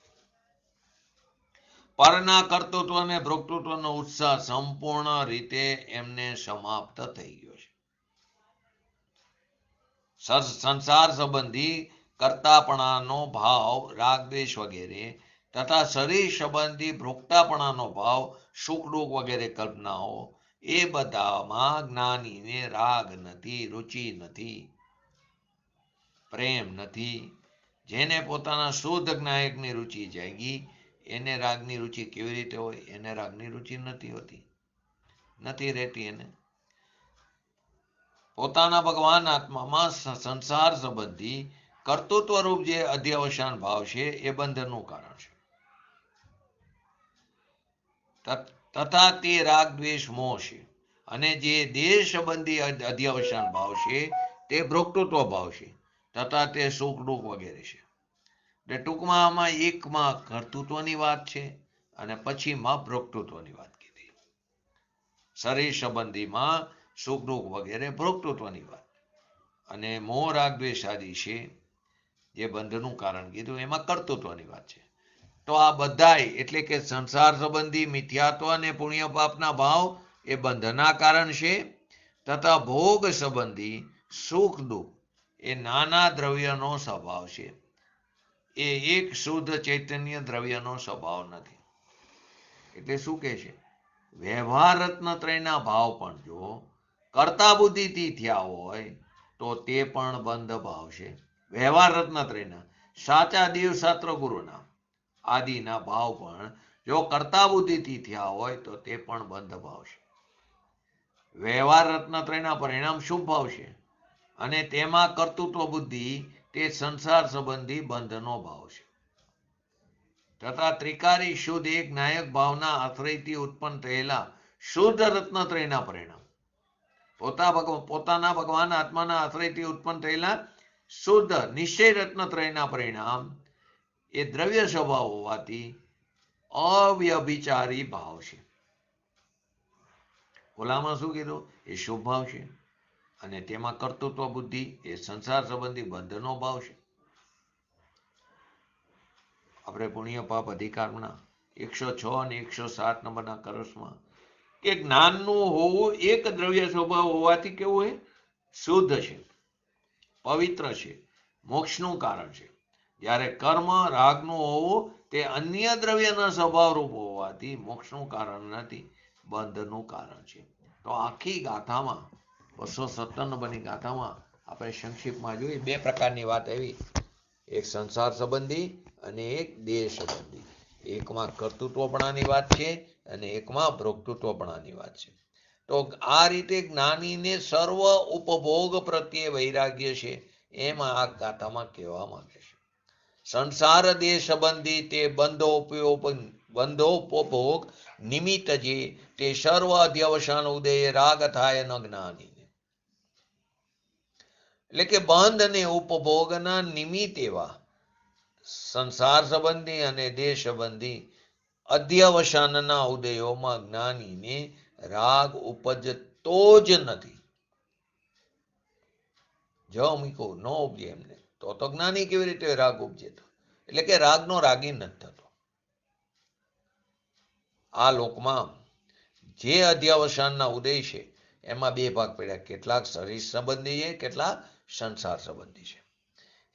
પરના કર્તૃત્વ અને ભોક્તૃત્વનો ઉત્સાહ સંપૂર્ણ રીતે એમને સમાપ્ત થઈ ગયો છે. સંસાર સંબંધી કર્તાપણાનો ભાવ રાગ દ્વેષ વગેરે તથા શરીર સંબંધી ભોગતાપણાનો ભાવ સુખ દુઃખ વગેરે કલ્પનાઓ, એ બધામાં જ્ઞાનીને રાગ નથી, રુચિ નથી, પ્રેમ નથી. જેને પોતાના શુદ્ધ જ્ઞાયકની રુચિ જાગી એને રાગની રુચિ કેવી રીતે હોય? એને રાગની રુચિ નથી હોતી, નથી રહેતી. એને પોતાના ભગવાન આત્મામાં સંસાર સંબંધી કર્તૃત્વ રૂપ જે અધ્યવસાન ભાવ છે એ બંધનનું કારણ છે. તથા તે રાગ દ્વેષ મોહ છે અને જે દેહ સંબંધી અધ્યવસાન ભાવ છે તે ભોક્તૃત્વ ભાવ છે તથા તે સુખ દુઃખ વગેરે છે. એટલે ટૂંકમાં આમાં એકમાં કર્તૃત્વની વાત છે અને પછીમાં ભોક્તૃત્વની વાત કીધી. શરીર સંબંધીમાં સુખ દુઃખ વગેરે ભોક્તૃત્વની વાત, અને મોહ રાગ દ્વેષ આદિ છે જે બંધનું કારણ કીધું એમાં કર્તૃત્વની વાત છે. તો આ બધાય એટલે કે સંસાર સંબંધી મિથ્યાત્વ અને પુણ્ય પાપના ભાવ એ બંધના કારણ છે, તથા ભોગ સંબંધી સુખ દુઃખ એ નાના દ્રવ્યનો સ્વભાવ છે. એ એક શુદ્ધ ચૈતન્ય દ્રવ્યનો સ્વભાવ નથી. એટલે શું કહે છે? વ્યવહાર રત્નત્રયના ભાવ પણ જો કર્તા બુદ્ધિથી થયા હોય તો તે પણ બંધ ભાવ છે. વ્યવહાર રત્નત્રયના સાચા દેવ શાસ્ત્ર ગુરુના આદિના ભાવ પણ જો કર્તા બુદ્ધિથી થયા હોય તો તે પણ બંધ ભાવ છે. વ્યવહાર રત્નત્રયના પરિણામ શુભ ભાવ છે અને તેમાં કર્તૃત્વ બુદ્ધિ તે સંસાર સંબંધી બંધનો ભાવ છે. તથા ત્રિકારી શુદ્ધ એક નાયક ભાવના આશ્રયથી ઉત્પન્ન થયેલા શુદ્ધ રત્નત્રયના પરિણામ, પોતાના ભગવાન આત્માના આશ્રયથી ઉત્પન્ન થયેલા શુદ્ધ નિશ્ચય રત્નત્રયના પરિણામ એ દ્રવ્ય સ્વભાવ હોવાથી અવ્યભિચારી ભાવ છે. ઓલામાં શું કીધું? એ શુભ ભાવ છે અને તેમાં કર્તૃત્વ બુદ્ધિ એ સંસાર સંબંધી બંધનો ભાવ છે. આપણે પુણ્ય પાપ અધિકારના 106 અને 107 નંબરના કરસમાં કે જ્ઞાનનું હોવું એક દ્રવ્ય સ્વભાવ હોવાથી કેવું હોય? શુદ્ધ છે, પવિત્ર છે, મોક્ષનું કારણ છે. જ્યારે કર્મ રાગનું હોવું તે અન્ય દ્રવ્યના સ્વભાવ રૂપ હોવાથી મોક્ષનું કારણ નથી, બંધનું કારણ છે. તો આખી ગાથામાં 217 નંબરની ગાથામાં આપણે સંક્ષિપ્તમાં જોઈએ 2 પ્રકારની વાત આવી, એક સંસાર સંબંધી અને એક દેહ સંબંધી. એકમાં કર્તૃત્વપણાની વાત છે અને એકમાં ભોક્તૃત્વપણાની વાત છે. તો આ રીતે જ્ઞાનીને સર્વ ઉપભોગ પ્રત્યે વૈરાગ્ય છે એમ આ ગાથામાં કહેવા માંગે છે. સંસાર દેહ સંબંધી તે બંધોપભોગ નિમિત્ત જે તે સર્વ અધ્યવસાન ઉદય રાગ થાય ન જ્ઞાની. એટલે કે બંધ અને ઉપભોગના નિમિત્ત એવા સંસાર સંબંધી અને દેહ સંબંધી અધ્યવસાનના ઉદયોમાં જ્ઞાનીને રાગ ઉપજતો જ નથી. જો મૂકો ન ઉપજે એમને તો જ્ઞાની કેવી રીતે રાગ ઉપજે? એટલે કે રાગનો રાગી નથી થતો. આ લોકમાં જે અધ્યવસાનના ઉદય છે એમાં 2 ભાગ પડ્યા, કેટલાક શરીર સંબંધી છે, કેટલાક સંસાર સંબંધી છે.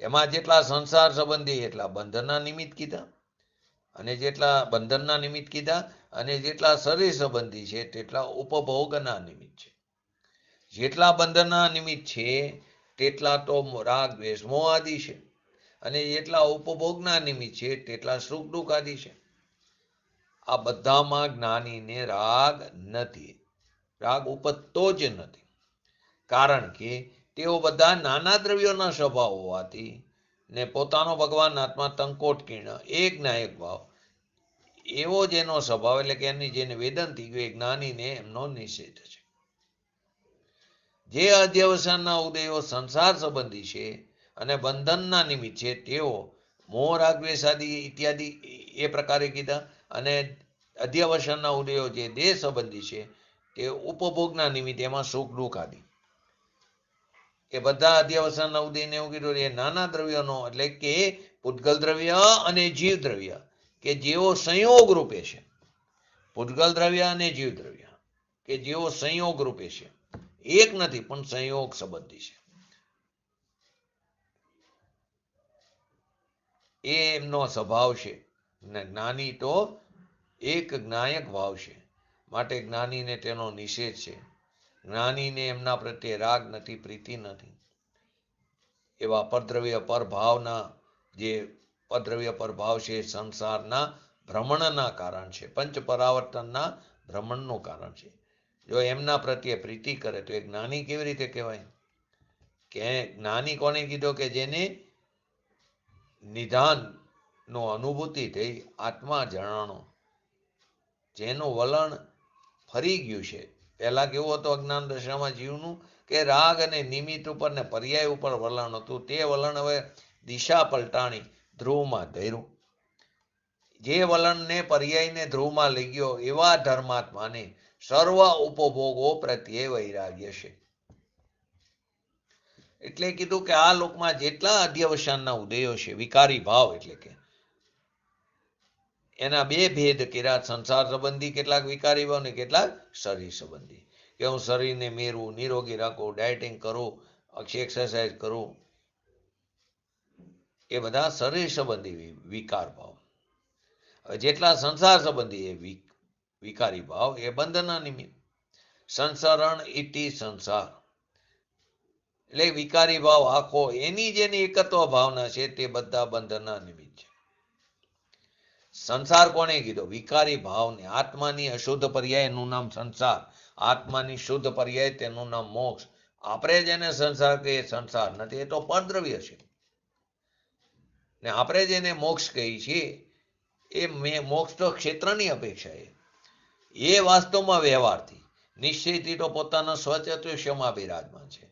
એમાં જેટલા સંસાર સંબંધી એટલા બંધનના નિમિત્ત કીધા, અને જેટલા બંધનના નિમિત્ત કીધા, અને જેટલા શરીર સંબંધી છે તેટલા ઉપભોગના નિમિત્ત છે. જેટલા બંધનના નિમિત્ત છે તેટલા તો રાગ દ્વેષ મોહ આદિ છે, અને જેટલા ઉપભોગના નિમિત્ત છે તેટલા સુખ દુઃખ આદિ છે. આ બધામાં જ્ઞાનીને રાગ નથી, રાગ ઉપજતો જ નથી. કારણ કે તેઓ બધા નાના દ્રવ્યોના સ્વભાવ હોવાથી ને પોતાનો ભગવાન આત્મા તંકોટકીર્ણ એક નાયક ભાવ એવો જેનો સ્વભાવ, એટલે કે એની જેને વેદન થઈ ગયું, એ જ્ઞાનીને એમનો નિષેધ છે. જે અધ્યવસાનના ઉદયો સંસાર સંબંધી છે અને બંધનના નિમિત્ત છે તેઓ મોહ રાગ દ્વેષ આદિ ઇત્યાદિ એ પ્રકારે કીધા, અને અધ્યવસાનના ઉદયો જે દેહ સંબંધી છે તે ઉપભોગના નિમિત્ત એમાં સુખ દુઃખ આદિ. એ બધા અધ્યવસાનના ઉદયને એવું કીધું એ નાના દ્રવ્યોનો, એટલે કે પૂતગલ દ્રવ્ય અને જીવ દ્રવ્ય કે જેઓ સંયોગ રૂપે છે. પૂતગલ દ્રવ્ય અને જીવ દ્રવ્ય કે જેઓ સંયોગ રૂપે છે, એક નથી પણ સંયોગ સંબંધી છે. એ એમનો સ્વભાવ છે. જ્ઞાની તો એક જ્ઞાયક ભાવ છે, માટે જ્ઞાનીને તેનો નિષેધ છે. જ્ઞાનીને એમના પ્રત્યે રાગ નથી, પ્રીતિ નથી. એવા પરદ્રવ્ય પરભાવના જે પરદ્રવ્ય પરભાવ છે સંસારના ભ્રમણના કારણ છે, પંચ પરાવર્તનના ભ્રમણનું કારણ છે. જો એમના પ્રત્યે પ્રીતિ કરે તો એ જ્ઞાની કેવી રીતે કહેવાય? કે જ્ઞાની કોને કીધો? કે જેને નિધાનનો અનુભૂતિ થઈ, આત્મા જણાણો, જેનું વલણ ફરી ગયું છે, પહેલા કેવું હતું અજ્ઞાન દશામાં જીવનું કે રાગ અને નિમિત્ત ઉપર ને પર્યાય ઉપર વલણ હતું. તે વલણ હવે દિશા પલટાણી ધ્રુવમાં ધર્યું. જે વલણને પર્યાયને ધ્રુવમાં લઈ ગયો એવા ધર્માત્માને સર્વ ઉપભોગો પ્રત્યે વૈરાગ્ય છે. એટલે કીધું કે આ લોકમાં જેટલા અધ્યવસાનના ઉદયો છે, વિકારી ભાવ એટલે કે એના બે ભેદ કર્યા. સંસાર સંબંધી કેટલાક વિકારી ભાવ ને કેટલાક શરીર સંબંધી, કે હું શરીરને મેરવું, નિરોગી રાખું, ડાયટિંગ કરું, એક્સરસાઇઝ કરું, એ બધા શરીર સંબંધી વિકાર ભાવ. જેટલા સંસાર સંબંધી એ વિકારી ભાવ એ બંધના નિમિત્ત. સંસરણ ઇતિ સંસાર એટલે વિકારી ભાવ આખો એની જેની એકત્વ ભાવના છે તે બધા બંધના નિમિત્ત છે. સંસાર કોને કીધો? વિકારી ભાવને. આત્માની અશુદ્ધ પર્યાય એનું નામ સંસાર, આત્માની શુદ્ધ પર્યાય તેનું નામ મોક્ષ. આપણે જેને સંસાર કહીએ સંસાર નથી, એ તો પરદ્રવ્ય છે. ને આપણે જેને મોક્ષ કહીએ છીએ એ મોક્ષ તો ક્ષેત્રની અપેક્ષા એ વાસ્તવમાં વ્યવહારથી નિશ્ચયથી તો પોતાના સ્વચતુષ્યમાં બિરાજમાન છે.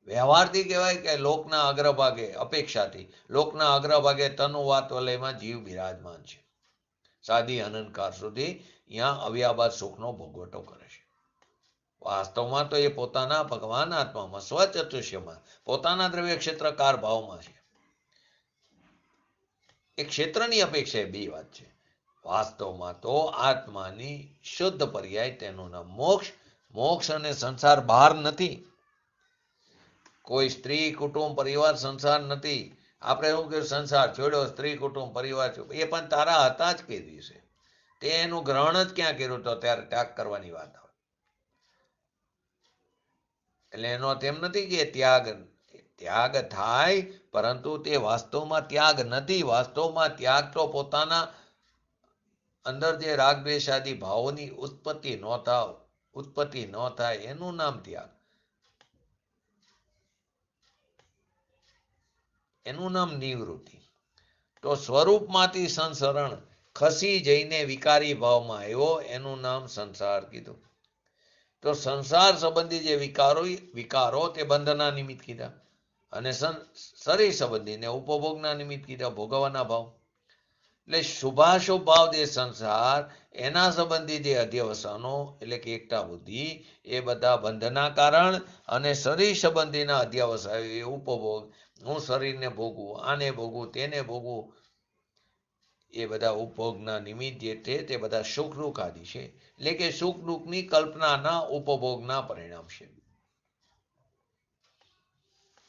વ્યવહારથી કહેવાય કે લોકના અગ્રભાગે અપેક્ષાથી લોકના અગ્રભાગે તનુવાત વલયમાં જીવ બિરાજમાન છે. સાદી અનંતકાળ સુધી અહીંયા અવ્યાબાદ સુખનો ભોગવટો કરે છે. વાસ્તવમાં તો એ પોતાના ભગવાન આત્મામાં સ્વચતુષ્યમાં પોતાના દ્રવ્ય ક્ષેત્રકાર ભાવમાં છે. એ ક્ષેત્રની અપેક્ષા બે વાત છે. વાસ્તવમાં તો આત્માની શુદ્ધ પર્યાય તેનું નામ મોક્ષ. મોક્ષ અને સંસાર બહાર નથી. કોઈ સ્ત્રી કુટુંબ પરિવાર સંસાર નથી. આપણે શું કે સંસાર છોડ્યો, સ્ત્રી કુટુંબ પરિવાર છોડ્યો, એ પણ તારા હતા જ કે દિવસે તે એનું ગ્રહણ જ ક્યાં કર્યું તો ત્યારે ત્યાગ કરવાની વાત આવે. એટલે એનો તેમ નથી કે ત્યાગ થાય, પરંતુ તે વાસ્તવમાં ત્યાગ નથી. વાસ્તવમાં ત્યાગ તો પોતાના અંદર જે રાગ દ્વેષ આદિ ભાવોની ઉત્પત્તિ ન થાય એનું નામ ત્યાગ, એનું નામ નિવૃત્તિ. તો સ્વરૂપમાંથી સંસરણ ખસી જઈને વિકારી ભાવમાં આવ્યો એનું નામ સંસાર કીધું. તો સંસાર સંબંધી જે વિકારો તે બંધના નિમિત્ત કીધા, અને શરીર સંબંધીને ઉપભોગના નિમિત્ત કીધા, ભોગવવાના ભાવ. એટલે શુભાશુભ ભાવ જે સંસાર એના સંબંધી જે અધ્યવસાનો એટલે કે એકતા બુદ્ધિ એ બધા બંધના કારણ, અને શરીર સંબંધીના અધ્યવસાયો એ ઉપભોગ, હું શરીરને ભોગવું, આને ભોગવું, તેને ભોગવું, એ બધા ઉપભોગના નિમિત્ત જે છે તે બધા સુખ દુઃખ આદિ છે. એટલે કે સુખ દુઃખની કલ્પનાના ઉપભોગના પરિણામ છે.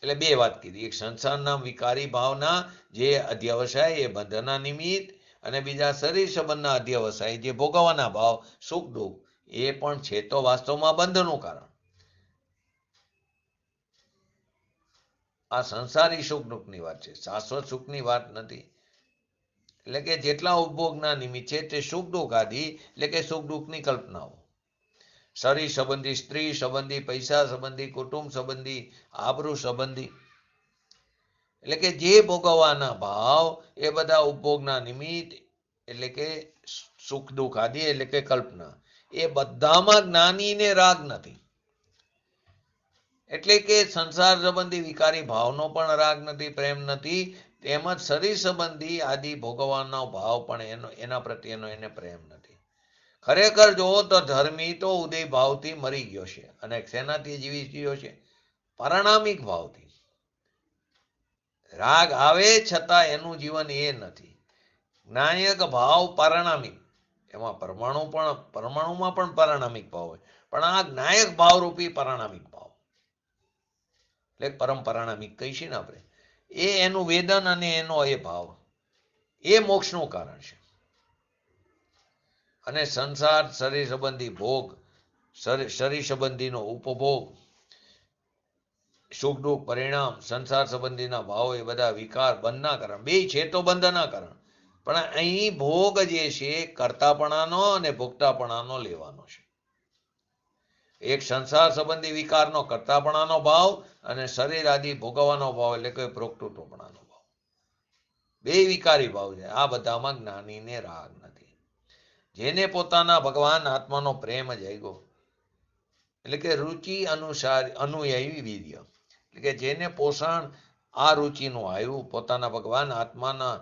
એટલે બે વાત કીધી. એક સંસારના વિકારી ભાવના જે અધ્યવસાય એ બંધના નિમિત્ત, અને બીજા શરીર સંબંધના અધ્યવસાય જે ભોગવવાના ભાવ સુખ દુઃખ એ પણ છે તો વાસ્તવમાં બંધનું કારણ. આ સંસારી સુખ દુઃખની વાત છે, શાશ્વત સુખની વાત નથી. એટલે કે જેટલા ઉપભોગના નિમિત્ત છે તે સુખ દુઃખ આદિ એટલે કે સુખ દુઃખની કલ્પનાઓ. શરીર સંબંધી, સ્ત્રી સંબંધી, પૈસા સંબંધી, કુટુંબ સંબંધી, આબરૂ સંબંધી, એટલે કે જે ભોગવવાના ભાવ એ બધા ઉપભોગના નિમિત્ત એટલે કે સુખ દુઃખ આદિ એટલે કે કલ્પના, એ બધામાં જ્ઞાનીને રાગ નથી. એટલે કે સંસાર સંબંધી વિકારી ભાવનો પણ રાગ નથી, પ્રેમ નથી. તેમજ શરીર સંબંધી આદિ ભોગવવાનો ભાવ પણ એના પ્રત્યેનો એને પ્રેમ નથી. ખરેખર જોવો તો ધર્મી તો ઉદય ભાવથી મરી ગયો છે, અને શેનાથી જીવી ગયો છે? પારણામિક ભાવથી. રાગ આવે છતાં એનું જીવન એ નથી. જ્ઞાયક ભાવ પારણામિક, એમાં પરમાણુમાં પણ પારણામિક ભાવ હોય, પણ આ જ્ઞાયક ભાવ રૂપી પારણામિક ભાવ એટલે પરમપરાણામિક કહી છે ને આપણે, એ એનું વેદન અને એનો એ ભાવ એ મોક્ષનું કારણ છે. અને સંસાર શરીર સંબંધી ભોગ, શરીર સંબંધીનો ઉપભોગ, સુખ દુઃખ પરિણામ, સંસાર સંબંધીના ભાવો એ બધા વિકાર બંધના કારણ. બે છે તો બંધના કારણ, પણ અહીં ભોગ જે છે કર્તાપણાનો અને ભોગતાપણાનો લેવાનો છે. એક સંસાર સંબંધી વિકારનો કર્તાપણાનો ભાવ, અને શરીર આદિ ભોગવવાનો ભાવ એટલે કે ભોગતૃત્વપણાનો ભાવ. બે વિકારી ભાવ છે. આ બધામાં જ્ઞાનીને રાગ નથી. જેને પોતાના ભગવાન આત્માનો પ્રેમ જાગ્યો, એટલે કે રુચિ અનુસાર અનુયાયી વીર્ય, એટલે કે જેને પોષણ આ રુચિનું આવ્યું, પોતાના ભગવાન આત્માના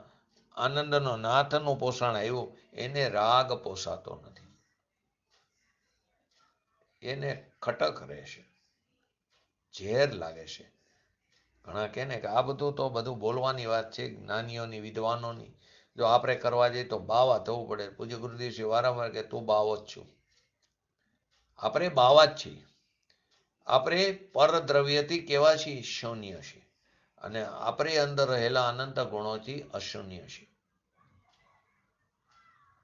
આનંદનો નાથનું પોષણ આવ્યું, એને રાગ પોસાતો નથી, એને ખટક રહેશે, ઝેર લાગે છે. ઘણા કહે ને કે આ બધું તો બધું બોલવાની વાત છે, જ્ઞાનીઓની, વિદ્વાનોની. જો આપણે કરવા જઈએ તો બાવા થવું પડે. પૂજ્ય ગુરુદેવશ્રી વારંવાર કે તું બાવો જ છું. આપણે બાવા જ છીએ. આપણે પરદ્રવ્યથી કેવા છીએ? શૂન્ય છીએ. અને આપણે અંદર રહેલા અનંત ગુણોથી અશૂન્ય છીએ.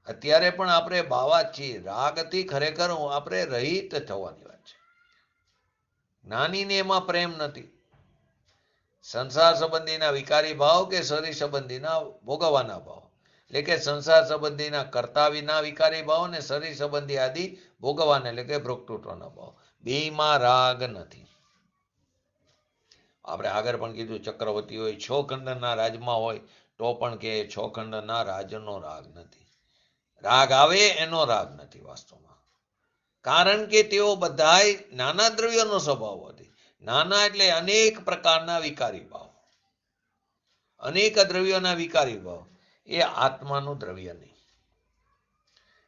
અત્યારે પણ આપણે બાવા જ છીએ. રાગથી ખરેખર આપણે રહિત થવાની વાત છે. જ્ઞાનીને એમાં પ્રેમ નથી. સંસાર સંબંધીના વિકારી ભાવ કે શરીર સંબંધીના ભોગવવાના ભાવ, એટલે કે સંસાર સંબંધીના કર્તા વિના વિકારી ભાવ ને શરીર સંબંધી આદિ ભોગવવાના એટલે કે ભોક્તૃત્વના ભાવ, બેમાં રાગ નથી. આપણે આગળ પણ કીધું, ચક્રવર્તી હોય, 6 ખંડના રાજમાં હોય તો પણ કે 6 ખંડના રાજનો રાગ નથી. રાગ આવે એનો રાગ નથી વાસ્તવમાં. કારણ કે તેઓ બધાય નાના દ્રવ્યોનો સ્વભાવ હતી. નાના એટલે અનેક પ્રકારના વિકારી ભાવ, અનેક દ્રવ્યોના વિકારી ભાવ. એ આત્માનું દ્રવ્ય નહીં.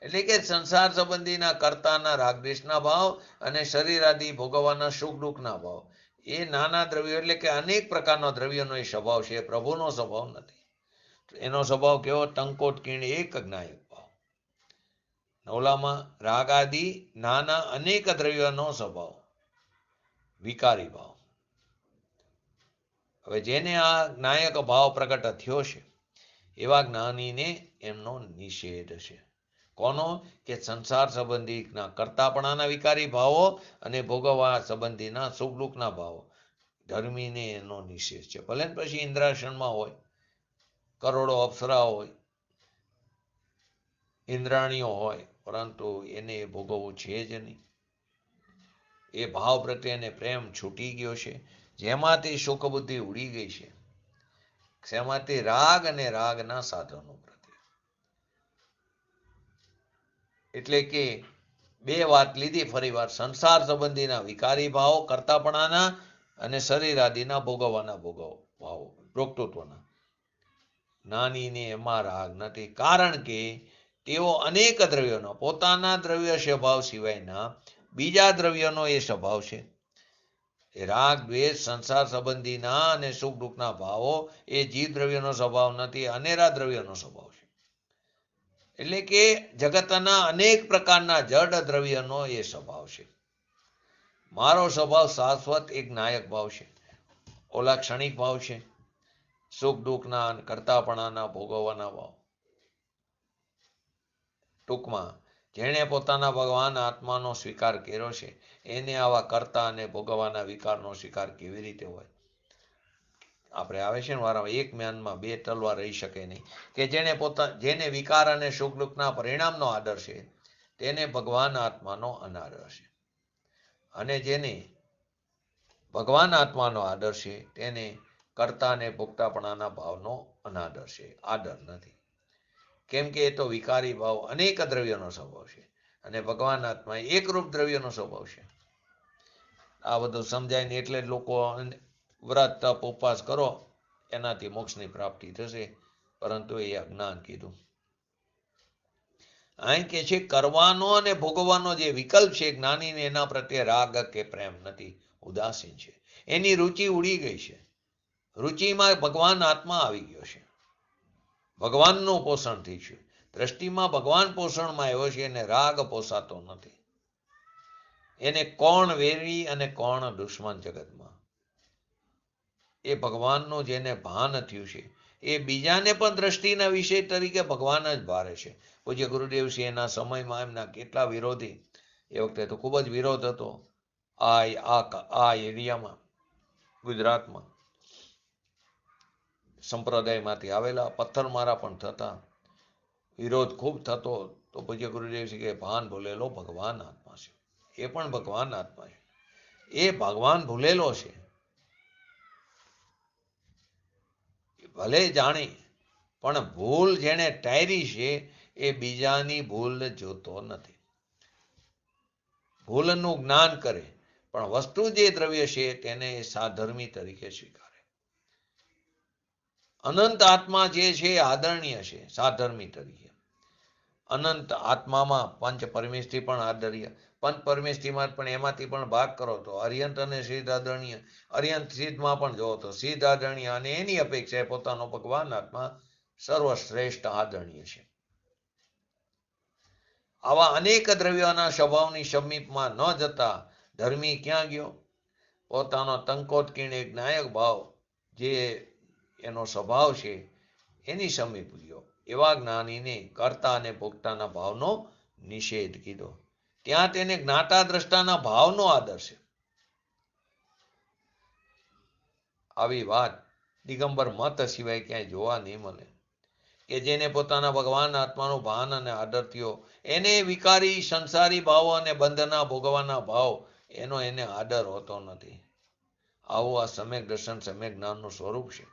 એટલે કે સંસાર સંબંધીના કર્તાના રાગદ્વેષના ભાવ અને શરીર આદિ ભોગવવાના સુખ દુઃખના ભાવ, એ નાના દ્રવ્યો એટલે કે અનેક પ્રકારના દ્રવ્યોનો એ સ્વભાવ છે. પ્રભુનો સ્વભાવ નથી. એનો સ્વભાવ કેવો? ટંકોટ કીણ એક જ્ઞાયક ભાવ. નવલામાં રાગ આદિ નાના અનેક દ્રવ્યોનો સ્વભાવ, વિકારી ભાવ. હવે જેને આ જ્ઞાયક ભાવ પ્રગટ થયો છે એવા જ્ઞાનીને એમનો નિષેધ છે. કોનો? કે સંસાર સંબંધીના કર્તાપણાના વિકારી ભાવો અને ભોગવવા સંબંધીના સુખ દુઃખના ભાવો. ધર્મીને એનો નિષેધ છે. ભલે પછી ઇન્દ્રાસનમાં હોય, કરોડો અપ્સરા હોય, ઇન્દ્રાણીઓ હોય, પરંતુ એને ભોગવવું છે જ નહીં. એ ભાવ પ્રત્યે એને પ્રેમ છૂટી ગયો છે, જેમાંથી સુખ બુદ્ધિ ઉડી ગઈ છે, જેમાંથી રાગ અને રાગના સાધનો પ્રત્યે. એટલે કે બે વાત લીધી ફરીવાર, સંસાર સંબંધીના વિકારી ભાવો, કર્તાપણાના અને શરીર આદિના ભોગવવાના ભાવો, ભોક્તૃત્વના. જ્ઞાનીને એમાં રાગ નથી. કારણ કે તેઓ અનેક દ્રવ્યોનો, પોતાના દ્રવ્ય સ્વભાવ સિવાયના બીજા દ્રવ્યોનો એ સ્વભાવ છે. એ રાગ દ્વેષ સંસાર સંબંધીના અને સુખ દુઃખના ભાવો એ જીવ દ્રવ્યનો સ્વભાવ નથી, અનેરા દ્રવ્યનો સ્વભાવ છે. એટલે કે જગતના અનેક પ્રકારના જડ દ્રવ્યનો એ સ્વભાવ છે. મારો સ્વભાવ શાશ્વત એક નાયક ભાવ છે, ઓલા ક્ષણિક ભાવ છે, સુખ દુઃખના, કર્તાપણાના, ભોગવવાના ભાવ. ટૂંકમાં જેણે પોતાના ભગવાન આત્માનો સ્વીકાર કર્યો છે એને આવા કર્તા અને ભોગવવાના વિકારનો સ્વીકાર કેવી રીતે હોય? આપણે આવે છે ને વારંવાર, એક મ્યાનમાં બે તલવાર રહી શકે નહીં. કે જેને વિકાર અને સુખ દુઃખના પરિણામનો આદર છે તેને ભગવાન આત્માનો અનાદર છે, અને જેને ભગવાન આત્માનો આદર છે તેને કર્તા અને ભોગતાપણાના ભાવનો અનાદર છે, આદર નથી. કેમ કે એ તો વિકારી ભાવ અનેક દ્રવ્યનો સ્વભાવ છે, અને ભગવાન આત્મા એકરૂપ દ્રવ્યનો સ્વભાવ છે. આ બધું સમજાય ને એટલે જ લોકો વ્રત તપ ઉપવાસ કરો એનાથી મોક્ષની પ્રાપ્તિ થશે, પરંતુ એ અજ્ઞાન કીધું. અહીં કે છે કરવાનો અને ભોગવવાનો જે વિકલ્પ છે જ્ઞાનીને એના પ્રત્યે રાગ કે પ્રેમ નથી, ઉદાસીન છે. એની રુચિ ઉડી ગઈ છે. રુચિમાં ભગવાન આત્મા આવી ગયો છે, ભગવાનનું પોષણ થઈ છે. દ્રષ્ટિમાં ભગવાન પોષણમાં આવ્યો છે, એને રાગ પોસાતો નથી. એને કોણ વેરી અને કોણ દુશ્મન જગતમાં, એ ભગવાનનું જેને ભાન થયું છે એ બીજાને પણ દ્રષ્ટિના વિષય તરીકે ભગવાન જ ભારે છે. પૂજ્ય ગુરુદેવશ્રી એના સમયમાં એમના કેટલા વિરોધી, એ વખતે તો ખૂબ જ વિરોધ હતો આ એરિયામાં, ગુજરાતમાં સંપ્રદાયમાંથી આવેલા પથ્થરમારા પણ થતા, વિરોધ ખૂબ થતો. તો પૂજ્ય ગુરુદેવશ્રી કે ભાન ભૂલેલો ભગવાન આત્મા છે, એ પણ ભગવાન આત્મા છે, એ ભગવાન ભૂલેલો છે. ભલે જાણી પણ ભૂલ જેને ટાયરી છે એ બીજાની ભૂલ જોતો નથી. ભૂલનું જ્ઞાન કરે, પણ વસ્તુ જે દ્રવ્ય છે તેને સાધર્મી તરીકે સ્વીકારે. અનંત આત્મા જે છે આદરણીય છે સાધર્મી તરીકે. અનંત આત્મામાં પંચ પરમેષ્ઠી પણ આદરણીય, પંચ પરમેષ્ઠીમાં પણ એમાંથી પણ ભાગ કરો તો અર્યંત અને સિદ્ધ આદરણીય, અર્યંત સિદ્ધમાં પણ જોવો તો સિદ્ધ આદરણીય, અને એની અપેક્ષાએ પોતાનો ભગવાન આત્મા સર્વશ્રેષ્ઠ આદરણીય છે. આવા અનેક દ્રવ્યોના સ્વભાવની સમીપમાં ન જતા ધર્મી ક્યાં ગયો? પોતાનો તંકોત્કીર્ણ એક નાયક ભાવ જે એનો સ્વભાવ છે એની સમીપ ગયો. એવા જ્ઞાનીને કર્તા અને ભોગતાના ભાવનો નિષેધ કીધો. ત્યાં તેને જ્ઞાતા દ્રષ્ટાના ભાવનો આદર છે. આવી વાત દિગંબર મત સિવાય ક્યાંય જોવા નહીં મળે, કે જેને પોતાના ભગવાન આત્માનું ભાન અને આદર થયો, એને વિકારી સંસારી ભાવો અને બંધના ભોગવાના ભાવ એનો એને આદર હોતો નથી. આવું આ સમ્યક દર્શન સમ્યક જ્ઞાનનું સ્વરૂપ છે.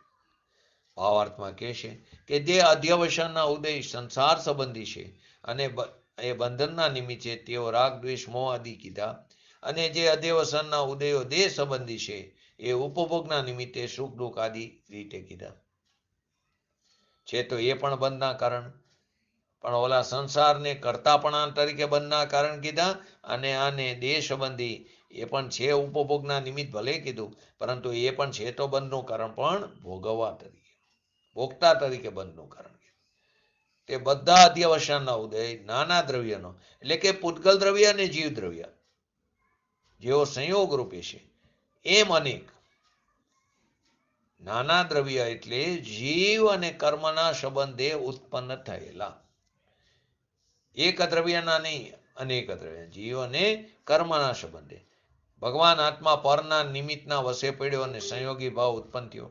ભાવાર્થમાં કહે છે કે જે અધ્યવસાનના ઉદય સંસાર સંબંધી છે અને એ બંધનના નિમિત્તે તેઓ રાગ દ્વેષ મોહ આદિ કીધા, અને જે અધ્યવસાનના ઉદયો દેહ સંબંધી છે એ ઉપભોગના નિમિત્તે સુખ દુઃખ આદિ રીતે કીધા છે. તો એ પણ બંધના કારણ, પણ ઓલા સંસારને કરતાપણા તરીકે બંધના કારણ કીધા, અને આને દેહ સંબંધી એ પણ છે ઉપભોગના નિમિત્ત ભલે કીધું, પરંતુ એ પણ છે તો બંધનું કારણ પણ ભોગવવા તરીકે, ભોગતા તરીકે બંધનું કારણ. તે બધા અધ્યવસાનના ઉદય નાના દ્રવ્યનો, એટલે કે પૂતગલ દ્રવ્ય અને જીવ દ્રવ્ય જેવો સંયોગ રૂપે છે એમ અનેક નાના દ્રવ્ય એટલે જીવ અને કર્મના સંબંધે ઉત્પન્ન થયેલા. એક દ્રવ્યના નહીં, અનેક દ્રવ્ય, જીવ અને કર્મના સંબંધે. ભગવાન આત્મા પરના નિમિત્તના વશે પડ્યો અને સંયોગી ભાવ ઉત્પન્ન થયો,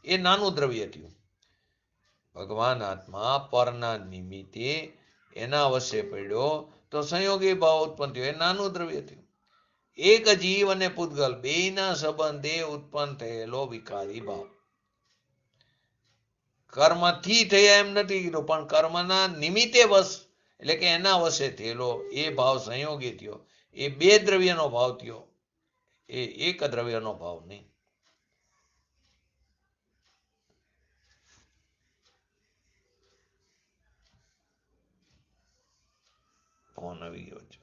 એ નાનું દ્રવ્ય થયું. ભગવાન આત્મા પરના નિમિત્તે એના વશે પડ્યો તો સંયોગી ભાવ ઉત્પન્ન થયો, એ નાનું દ્રવ્ય થયું. એક જીવ અને પૂતગલ બેયના સંબંધે ઉત્પન્ન થયેલો વિકારી ભાવ, કર્મથી થયા એમ નથી કીધું, પણ કર્મના નિમિત્તે વશ, એટલે કે એના વશે થયેલો એ ભાવ સંયોગી થયો. એ બે દ્રવ્યનો ભાવ થયો, એ એક દ્રવ્યનો ભાવ નહીં. ફોન આવી ગયો છે.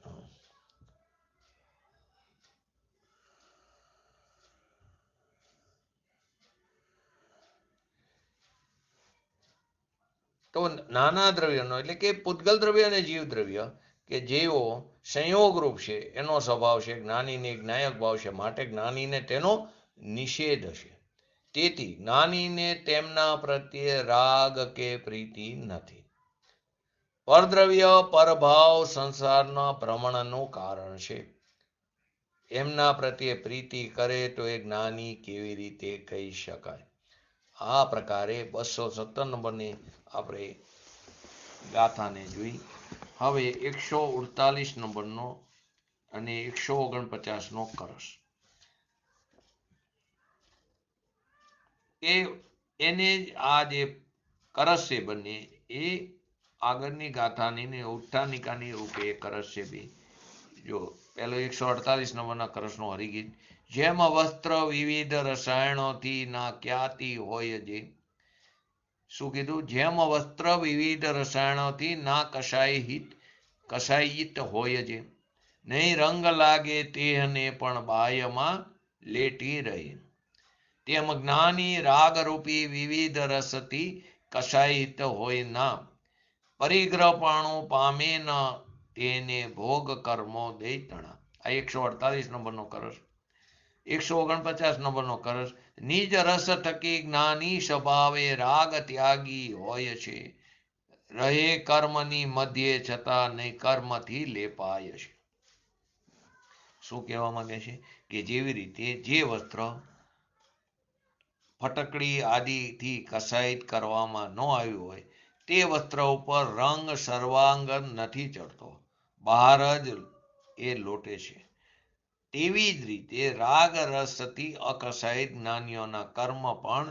તો નાના દ્રવ્યનો એટલે કે પૂતગલ દ્રવ્ય અને જીવ દ્રવ્ય કે જેવો સંયોગ રૂપ છે એનો સ્વભાવ છે, જ્ઞાનીને જ્ઞાયક ભાવ છે, માટે જ્ઞાનીને તેનો નિષેધ છે. તેથી જ્ઞાનીને તેમના પ્રત્યે રાગ કે પ્રીતિ નથી. પરદ્રવ્ય પરભાવ સંસારના ભ્રમણનું કારણ છે. એમના પ્રત્યે પ્રીતિ કરે તો એ જ્ઞાની કેવી રીતે કહી શકાય? આ પ્રકારે 217 નંબરની આપણે ગાથાને જોઈ. હવે 148 નંબરનો અને 149નો કરસ. એને આ જે કરસ છે બંને એ આગળની ગાથાની ઉત્થાનિકાની રૂપે કરસ છે બે. જો પેલો 148 નંબરના કરસનો હરિગીત. જેમ વસ્ત્ર વિવિધ રસાયણોથી નાખ્યાતી હોય જે. શું કીધું? જેમ વસ્ત્ર વિવિધ રસાયણોથી ના કષાયિત હોય છે, નહીં રંગ લાગે તેહને પણ બાહ્યમાં લેટી રહે, તેમ જ્ઞાની રાગરૂપી વિવિધ રસથી કષાયિત હોય ના, પરિગ્રહપણું પામે ન તેને ભોગ કર્મો દૈતણા. આ 148 નંબરનો કરસ. 149 નંબરનો કરસ. નિજ રસ થકી જ્ઞાની સ્વભાવે રાગ ત્યાગી હોય છે, રહે કર્મની મધ્યે છતાં નહીં કર્મથી લેપાય છે. શું કહેવા માંગે છે? કે જેવી રીતે જે વસ્ત્ર ફટકડી આદિથી કષાયિત કરવામાં ન આવ્યું હોય તે વસ્ત્ર ઉપર રંગ સર્વાંગન નથી ચડતો, બહાર જ એ લોટે છે. તેવી જ રીતે રાગ રસથી અકષાયિત જ્ઞાનીઓના કર્મ પણ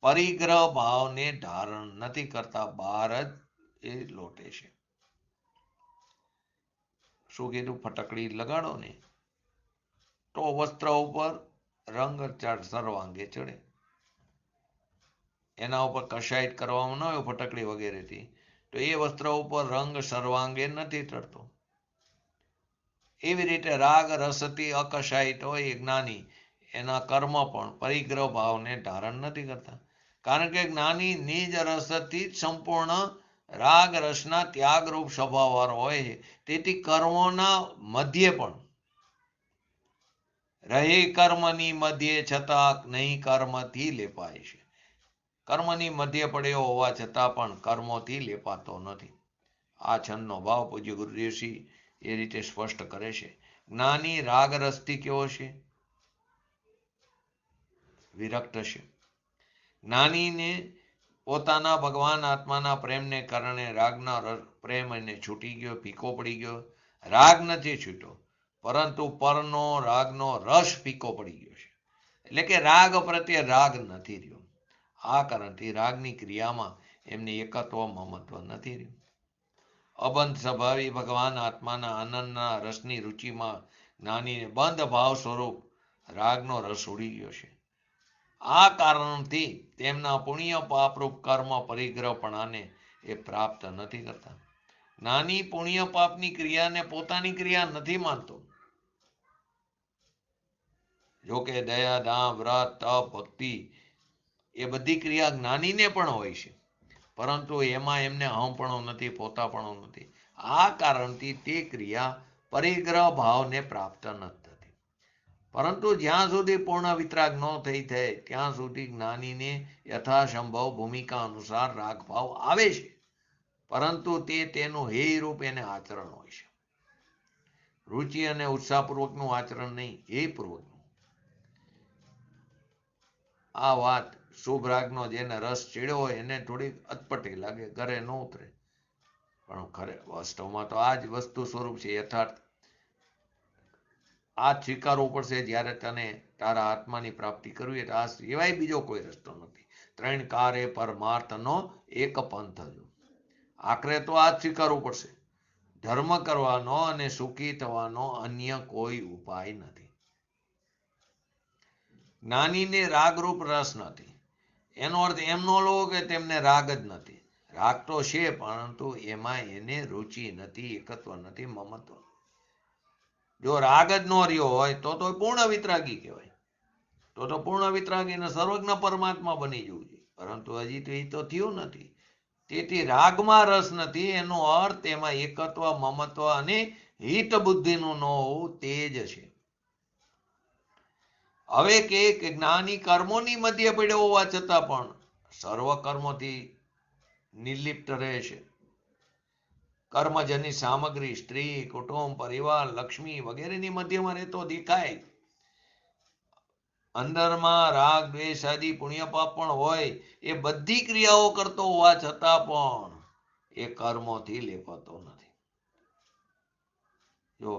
પરિગ્રહ ભાવને ધારણ નથી કરતા, બહાર જ એ લોટે છે. શું કીધું? ફટકડી લગાડો ને તો વસ્ત્ર ઉપર રંગ સર્વાંગે ચડે. એના ઉપર કશાયત કરવામાં ન હોય ફટકડી વગેરેથી તો એ વસ્ત્ર ઉપર રંગ સર્વાંગે નથી ચડતો. એવી રીતે રાગ રસથી અકશાયિત હોય એ જ્ઞાની, એના કર્મ પણ પરિગ્રહ ભાવને ધારણ નથી કરતા. કારણ કે જ્ઞાની નિજ રસથી જ સંપૂર્ણ રાગ રસના ત્યાગરૂપ સ્વભાવવાળો હોય છે. તેથી કર્મોના મધ્યે પણ રહે કર્મની મધ્યે છતાં નહીં કર્મથી લેપાય છે. કર્મની મધ્ય પડ્યો હોવા છતાં પણ કર્મોથી લેપાતો નથી. આ છંદનો ભાવ પૂજ્ય ગુરુદેવશ્રી એ રીતે સ્પષ્ટ કરે છે. જ્ઞાની રાગ રસથી કેવો છે? વિરક્ત છે. જ્ઞાનીને પોતાના ભગવાન આત્માના પ્રેમને કારણે રાગના પ્રેમ એને છૂટી ગયો, ફીકો પડી ગયો. રાગ નથી છૂટ્યો, પરંતુ પરનો રાગનો રસ ફીકો પડી ગયો છે. એટલે કે રાગ પ્રત્યે રાગ નથી રહ્યો. આ કારણથી રાગની ક્રિયામાં એમને એકત્વ મમત્વ નથી રહ્યું. અબંધ સ્વભાવી ભગવાન આત્માના આનંદના રસની રુચિમાં જ્ઞાનીને બંધ ભાવ સ્વરૂપ રાગનો રસ ઉડી ગયો છે. આ કારણથી તેમના પુણ્ય પાપરૂપ કર્મ પરિગ્રહપણાને એ પ્રાપ્ત નથી કરતા. જ્ઞાની પુણ્ય પાપની ક્રિયાને પોતાની ક્રિયા નથી માનતો. જોકે દયા, દાન, વ્રત, તપ, ભક્તિ એ બધી ક્રિયા જ્ઞાનીને પણ હોય છે, પરંતુ એમાં એમને અહમપણો નથી, પોતાપણો નથી. આ કારણથી તે ક્રિયા પરિગ્રહ ભાવને પ્રાપ્ત નથી થતી. પરંતુ જ્યાં સુધી પૂર્ણ વિતરાગ ન થઈ થાય ત્યાં સુધી જ્ઞાનીને યથાસંભવ ભૂમિકા અનુસાર રાગ ભાવ આવે છે, પરંતુ તેનું હેય રૂપ એને આચરણ હોય છે. રુચિ અને ઉત્સાહપૂર્વકનું આચરણ નહીં, હેયપૂર્વકનું. આ વાત શુભ રાગનો જેને રસ ચડ્યો હોય એને થોડીક અટપટી લાગે, ઘરે ન ઉતરે, પણ ખરે વાસ્તવમાં તો આ જ વસ્તુ સ્વરૂપ છે, યથાર્થ. આ જ સ્વીકારવું પડશે જ્યારે તને તારા આત્માની પ્રાપ્તિ કરવી. આ સિવાય બીજો કોઈ રસ્તો નથી. 3 કારે પરમાર્થનો એક પંથ જો. આખરે તો આ જ સ્વીકારવું પડશે. ધર્મ કરવાનો અને સુખી થવાનો અન્ય કોઈ ઉપાય નથી. જ્ઞાનીને રાગરૂપ રસ નથી. એનો અર્થ એમ ન લો કે તેમને રાગ જ નથી. રાગ તો છે, પરંતુ એમાં એને રુચિ નથી, એકત્વ નથી, મમત્વ. જો રાગ જ ન રહ્યો હોય તો પૂર્ણ વિતરાગી કહેવાય. તો પૂર્ણ વિતરાગીને સર્વજ્ઞ પરમાત્મા બની જવું જોઈએ, પરંતુ હજી તો થયું નથી. તેથી રાગમાં રસ નથી એનો અર્થ એમાં એકત્વ, મમત્વ અને હિત બુદ્ધિનું ન હોવું તે જ છે. હવે કે જ્ઞાની કર્મોની મધ્ય પડ્યો હોવા છતાં પણ સર્વ કર્મોથી નિર્લિપ્ત રહે છે. કર્મજની સામગ્રી, સ્ત્રી, કુટુંબ, પરિવાર, લક્ષ્મી વગેરેની મધ્યમાં રહેતો દેખાય. અંદરમાં રાગ, દ્વેષ આદિ પુણ્ય પાપ પણ હોય. એ બધી ક્રિયાઓ કરતો હોવા છતાં પણ એ કર્મોથી લેપાતો નથી. જો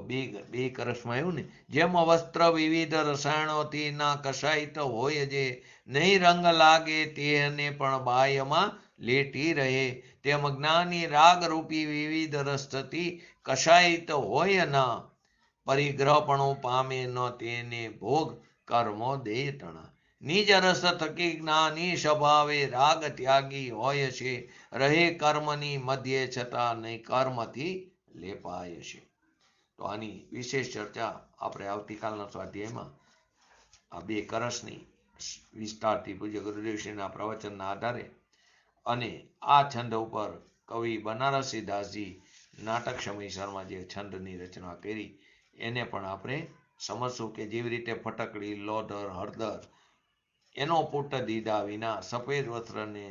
બે કરસમાં એવું ને, જેમ વસ્ત્ર વિવિધ રસાયણોથી ના કષાયિત હોય જે નહીં રંગ લાગે તેને પણ બાહ્યમાં લેટી રહે, તેમ જ્ઞાની રાગ રૂપી વિવિધ રસથી કષાયિત હોય ના પરિગ્રહપણું પામે ન તેને ભોગ કર્મો દે તણા. નિજ રસ થકી જ્ઞાની સ્વભાવે રાગ ત્યાગી હોય છે, રહે કર્મની મધ્યે છતાં નહીં કર્મથી લેપાય છે. તો આની વિશેષ ચર્ચા આપણે આવતીકાલના સ્વાધ્યાયમાં આ 2 કરસની વિસ્તારથી પૂજ્ય ગુરુદેવશ્રીના પ્રવચનના આધારે અને આ છંદ ઉપર કવિ બનારસીદાસજી નાટક સમયસરમાં જે છંદની રચના કરી એને પણ આપણે સમજશું કે જેવી રીતે ફટકડી, લોધર, હળદર એનો પુટ દીધા વિના સફેદ વસ્ત્રને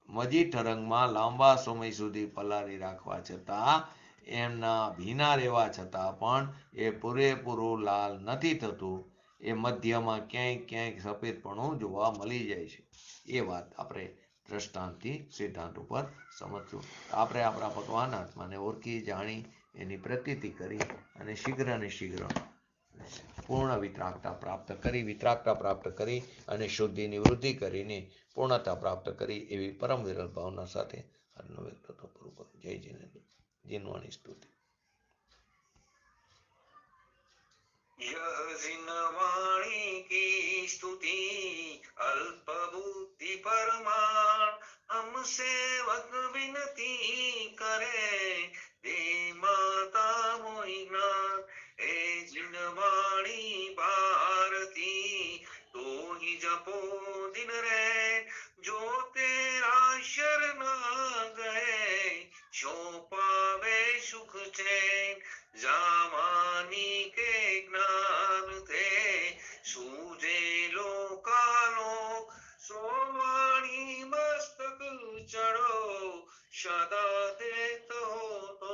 મજીઠ રંગમાં લાંબા સમય સુધી પલાળી રાખવા છતાં એમના ભીના રહેવા છતાં પણ એ પૂરેપૂરું લાલ નથી થતું. એ મધ્યમાં ક્યાંક સફેદપણું જોવા મળી જાય છે. એ વાત આપણે દ્રષ્ટાંતથી સિદ્ધાંત ઉપર સમજશું. આપણે આપણા ભગવાન આત્માને ઓળખી જાણી એની પ્રતીતિ કરી અને શીઘ્ર પૂર્ણ વિતરાગતા પ્રાપ્ત કરી અને શુદ્ધિની વૃદ્ધિ કરીને પૂર્ણતા પ્રાપ્ત કરી એવી પરમ વિરલ ભાવના સાથે આજનો વ્યક્તિત્વ પૂરું કરું. જય જીનેન્દ્ર. જીનવાણી સ્તુતિ. यह जिनवाणी की स्तुति अल्प बुद्धि परमाण हम सेवक विनती करे दे माता मोहि ज्ञान हे जिनवाणी भारती तो ही जपो दिन रे जो तेरा शरण गए सो पावे सुख चैन जामानी के ज्ञान थे सूझे लोकालोक सोवाणी मस्तक चढ़ो सदा देत हो तो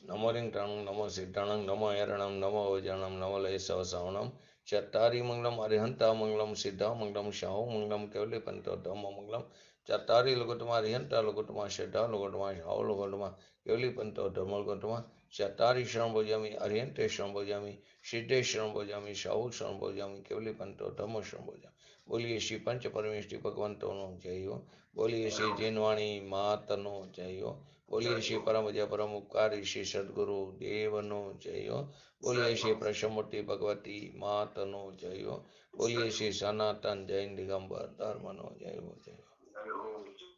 नमो रिंगटाणं नमो सिद्धाणं नमो हरणं नमो वजाणं नमो लयसवसावणं चत्तारि मंगलम अरिहंता मंगलम सिद्धा मंगलम शाहु मंगलम केवली पंतो धम्म मंगलम चत्तारि लघुतमा अरिहंता लघुतमा सिद्धा लघुतमा शाहु लघुतमा केवली पंतो धम्म लघुतमा चत्तारि शरण भोजामि अरिहंते शरण भोजामि सिद्धे शरण भोजामि शाहु शरण भोजामि केवली पंतो धम्म शरण भोजामि बोलिए श्री पंच परमेश्वरी भगवंतोनो जय हो बोलिए श्री जिनवाणी मातनो जय हो बोलिए श्री परम जय परम उपकारी श्री सदगुरु देवनो जय हो बोलिए श्री प्रसमूर्ति भगवती मातनो जय हो बोलिए श्री सनातन जैन दिगंबर धर्मनो जय हो जय हो।